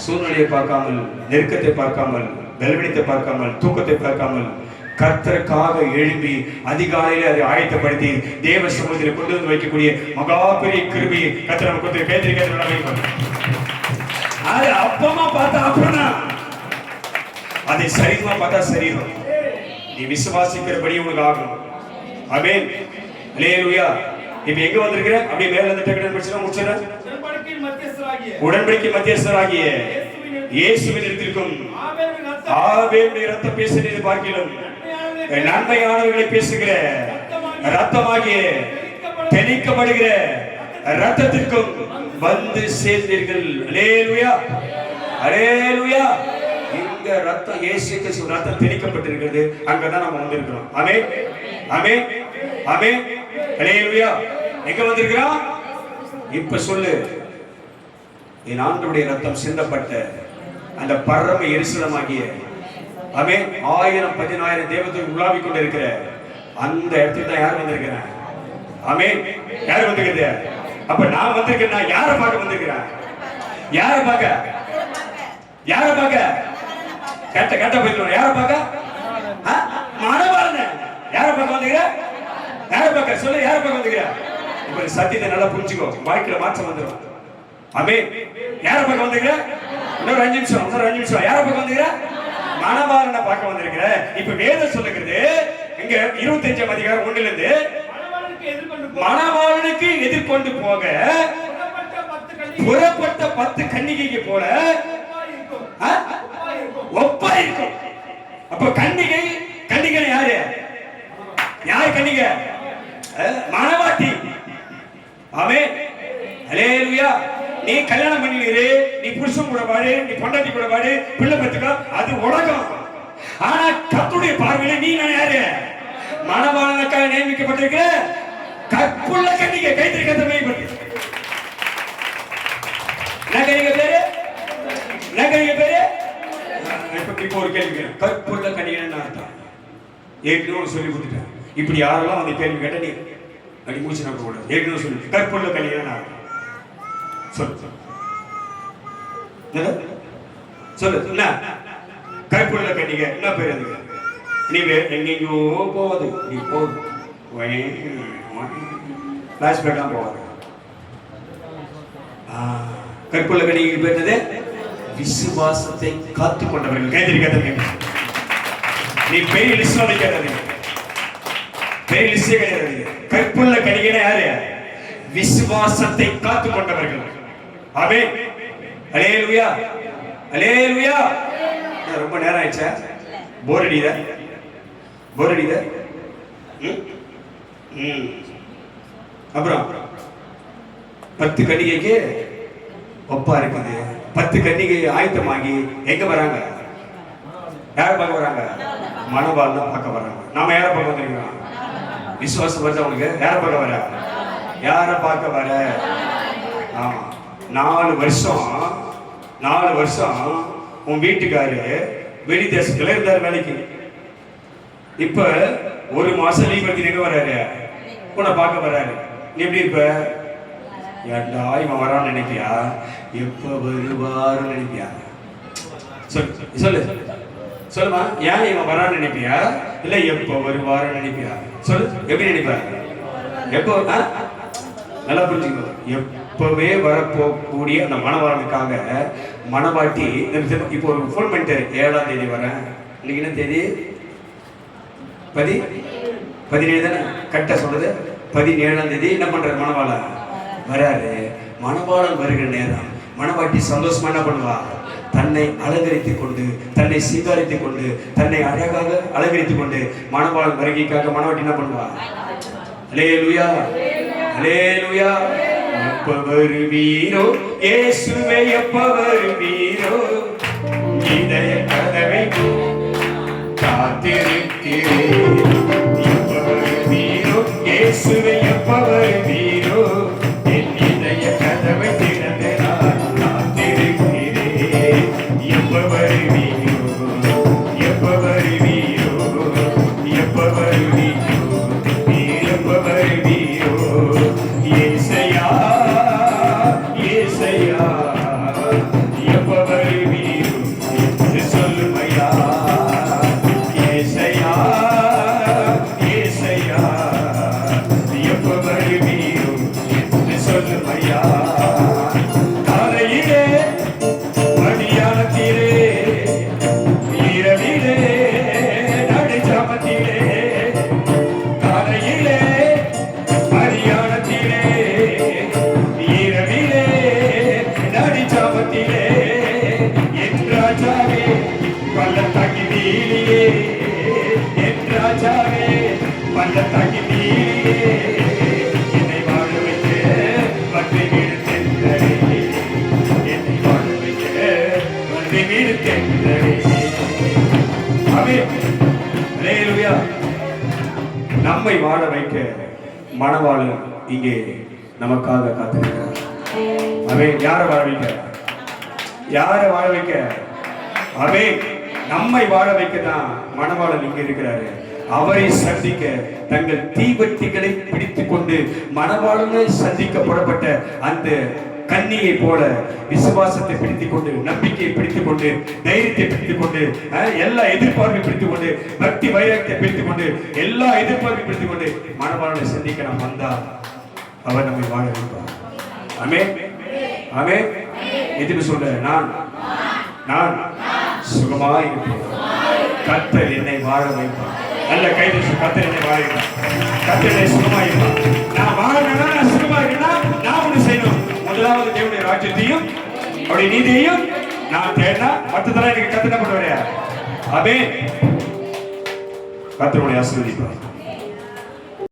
சூழ்நிலையை பார்க்காமல், நெருக்கத்தை பார்க்காமல், பலவீனத்தை பார்க்காமல், தூக்கத்தை பார்க்காமல் கர்த்தருக்காக எழும்பி அதிகாலையில அதை ஆயத்தப்படுத்தி தேவ சமூகத்தில் கொண்டு வந்து வைக்கக்கூடிய மகா பெரிய கிருபையை கர்த்தர் நமக்கு கொடுத்து கேத்திரிக்க. அது அப்பமா பார்த்தா அப்பனா, அதை சரீரமா பார்த்தா சரீரம். நீ விசுவாசிக்கிறபடி உனக்கு ஆகும். ஆமென் அல்லேலூயா. இப்ப எங்க வந்திருக்கிற? அப்படியே மேல இருந்து டெக்னிக்கல் படிச்சா முடிச்சறேன். உடன்படிக்கை மத்தியஸ்தராகிய இயேசுவின் இடத்திற்கும் ஆபேலுடைய இரத்த பேசுகிறது பார்க்கிலும் நன்மையானவர்களை பேசுகிற இரத்தமாகிய தெளிக்கப்படுகிற இரத்தத்திற்கும் வந்து சேர்ந்தீர்கள். அல்லேலூயா அல்லேலூயா. இந்த இரத்தம் இயேசு கிறிஸ்து இரத்தம் தெளிக்கப்பட்டிருக்கிறது, அங்கதான் நம்ம வந்திருக்கிறோம். ஆமென் ஆமென் ஆமென் அல்லேலூயா. எங்க வந்திருக்கிறோம்? இப்ப சொல்லு, என் ஆண்டவருடைய ரத்தம் சிந்தப்பட்ட அந்த பரம எருசலேமாகிய ஆமென் 1000-10000 தேவதூதர்கள் உலாவிக் கொண்டிருக்கிற அந்த இடத்துக்கு தான் யார் வந்திருக்கிறேன்? ஆமென். யார் வந்திருக்கிறது? அப்ப நான் வந்திருக்கேன். நான் யாரை பார்க்க வந்திருக்கிறேன்? யாரை பார்க்க? யாரை பார்க்க? கட்ட போயிட்டு யாரை பார்க்க? மனவாளன. யாரை பார்க்க வந்திருக்கிற? யாரை பார்க்க? சொல்லு, யாரை பார்க்க வந்திருக்கிற? இப்ப சத்தியத்தை நல்லா புரிஞ்சுக்கோ, வாழ்க்கையில மாற்றம் வந்துடும். ஆமென். யாரை பார்க்க வந்திருக்கிற? இன்னொரு 5 நிமிஷம். யாரை பார்க்க வந்திருக்கிற? மனவாளனை பார்க்க வந்திருக்கிற. இப்ப வேதம் சொல்லுகிறது இங்க 25 அதிகாரம் 1ல இருந்து மனவாளனுக்கு எதிர்கொண்டு போக புறப்பட்ட 10 கன்னிகைக்கு போல ஒப்பா இருக்கும். அப்ப கன்னிகை யாரு? யார் கன்னிகை? மனவாட்டி. ஆமென் அல்லேலூயா. நீ கல்யாணம் பண்ணிரு, நீ புருஷன் கூட வாடு, நீ பொண்டாட்டி கூட வாடு, பிள்ளை பெத்துக்க, அது உலகம். ஆனா கர்த்தருடைய பார்வையில நீ யாரு? மனவாளனுக்காக நியமிக்கப்பட்டிருக்கிற கற்புள்ள கன்னிகை. கைத்திரி கத்தமை பற்றி பேரு. இப்போ ஒரு கேள்வி, கற்புள்ள கன்னிகைன்னு அர்த்தம் ஏற்கனவே சொல்லி கொடுத்துட்டேன். இப்படி யாரெல்லாம் அந்த கேள்வி கேட்ட நீ அப்படி முடிச்சு நம்ப கூடாது. ஏற்கனவே சொல்லி கற்புள்ள கன்னிகைன்னு அர்த்தம் சொல்லு. என்ன கற்புள்ள கன்னிகை? என்ன பேர் அதுக்கு? நீ எங்கெங்கோ போவது, நீ போகுது பிளாஷ்பேக்லாம் போவாது. கற்புள்ள கன்னிகை பேர்த்தது விசுவாசத்தை காத்துக் கொண்டவர்கள். கைதிரிக்காத நீ பெரிய லிஸ்ட் வைக்காத, பெரிய லிஸ்டே கிடையாது. கற்புள்ள கன்னிகை யாரு? விசுவாசத்தை காத்துக் கொண்டவர்கள். ஆமென் அல்லேலூயா அல்லேலூயா. ரொம்ப நேரம் ஆயிடுச்சா? போர் அடிக்குதா? அப்புறம் 10 கன்னிகைக்கு ஒப்பா இருக்குது. 10 கன்னிகை ஆயத்தமாகி எங்க வராங்க? யாரை பார்க்க வராங்க? மணவாளனை பார்க்க வராங்க. நாம யாரை பார்க்க வந்திருக்கிறோம்? விசுவாசம் வருது அவனுக்கு. யாரை பார்க்க வர? யாரை பார்க்க வர? ஆமா, 4 வருஷம் உன் வீட்டுக்காரு வெளி தேசத்துல இருந்தார் வேலைக்கு. இப்ப 1 மாசம் லீவ் எடுத்து எங்க வர்றாரு? உன்னை பார்க்க வர்றாரு. நீ எப்படி இருப்ப? ஏண்டா இவன் வரான்னு நினைப்பியா? எப்ப வருவாருன்னு நினைப்பியா? சொல்லு சொல்லுமா. ஏன் இவன் வரான்னு நினைப்பியா இல்ல எப்ப வருவாருன்னு நினைப்பியா? சொல்லு, எப்படி நினைப்ப? எப்போ? நல்லா புரிஞ்சுக்கோ. எப்பவே வரப்போக்கூடிய அந்த மணவாளனுக்காக மணவாட்டி இப்போ ஒரு ஃபோன் பண்ணிட்டு 7ஆம் தேதி வரேன். இன்னைக்கு என்ன தேதி? 17 தானே கரெக்டா சொல்றது. 17ஆம் தேதி என்ன பண்றாரு? மணவாளன் வராரு. மணவாளன் வருகிற நேரம் மணவாட்டி சந்தோஷமா என்ன பண்ணுவா? தன்னை அலங்கரித்துக் கொண்டு, தன்னை சீர்காழித்துக் கொண்டு, தன்னை அழகாக அலங்கரித்துக் கொண்டு மணவாளன் வருகைக்காக மணவாட்டி என்ன பண்ணுவா? அல்லேலூயா, அல்லேலூயா. எப்ப வருவீரோ இயேசுவே, எப்ப வருவீரோ, இதய கதவை காத்திருக்கிறேன். எப்ப வருவீரோ இயேசுவே, எப்ப வருவீரோ, என் இதய கதவை திறந்து நான் காத்திருக்கிறேன். எப்ப வருவீரோ, எப்ப வருவீரோ, எப்ப வருவீரோ, நீர் எப்ப வருவீரோ, ஏசையா ஏசையா, எப்ப வருவீரோ என்று சொல்லுமையா. ஏசையா ஏசையா, எப்ப வருவீரோ என்று சொல்லுமையா. காலையிலே மதியானத்திலே இரவிலே நடுச்சாமத்திலே, காலையிலே மதியானத்திலே இரவிலே நடுச்சாமத்திலே, என் ராஜாவே பள்ளத்தாக்கி வீழிலே, என் ராஜாவே பள்ளத்தாக்கி வீழிலே, என்னை வாழ வைக்க வந்து வீடு தென்றலே, என்னை வாழ வைக்க வந்து வீடு தென்றலே. ஆமென், அல்லேலூயா. நம்மை வாழ வைக்க மணவாளன் இங்கே நமக்காக காத்திருக்கிறார். ஆமென். யாரை வாழ வைக்க? யாரை வாழ வைக்க? ஆமென். நம்மை வாழ வைக்க தான் மணவாளன் இங்கே இருக்கிறாரு. அவரை சந்திக்க தங்கள் தீவட்டிகளை பிடித்துக் கொண்டு மணவாளனை சந்திக்க புறப்பட்ட அந்த கன்னியை போல விசுவாசத்தை பிடித்துக் கொண்டு, நம்பிக்கையை பிடித்துக் கொண்டு, தைரியத்தை பிடித்துக் கொண்டு, எல்லா எதிர்பார்ப்பை பிடித்துக் கொண்டு, பக்தி வைராக்கியத்தை பிடித்துக் கொண்டு, எல்லா எதிர்பார்ப்பை பிடித்துக் கொண்டு மணவாளனை சந்திக்க நாம் வந்தால் அவர் நம்மை வாழ வைப்பார். ஆமென், ஆமென். எதுக்கு சொல்ற? நான் சுகமாய் இருப்பேன். கர்த்தர் என்னை வாழ வைப்பார். நல்ல கைது. கர்த்தர் என்னை வாழ வைப்பார். கர்த்தர் என்னை சுகமாய் இருப்பார். நான் வாழணும்னா, நான் சுகமா இருக்கேன்னா நான் ஒண்ணு செய்யணும். முதலாவது தேவனுடைய ராஜ்யத்தையும் அவருடைய நீதியையும் நான் தேடினா மற்றதெல்லாம் எனக்கு கர்த்தர் என்ன பண்ணுவாரு? ஆமென். கர்த்தர் உங்களை ஆசீர்வதிப்பார்.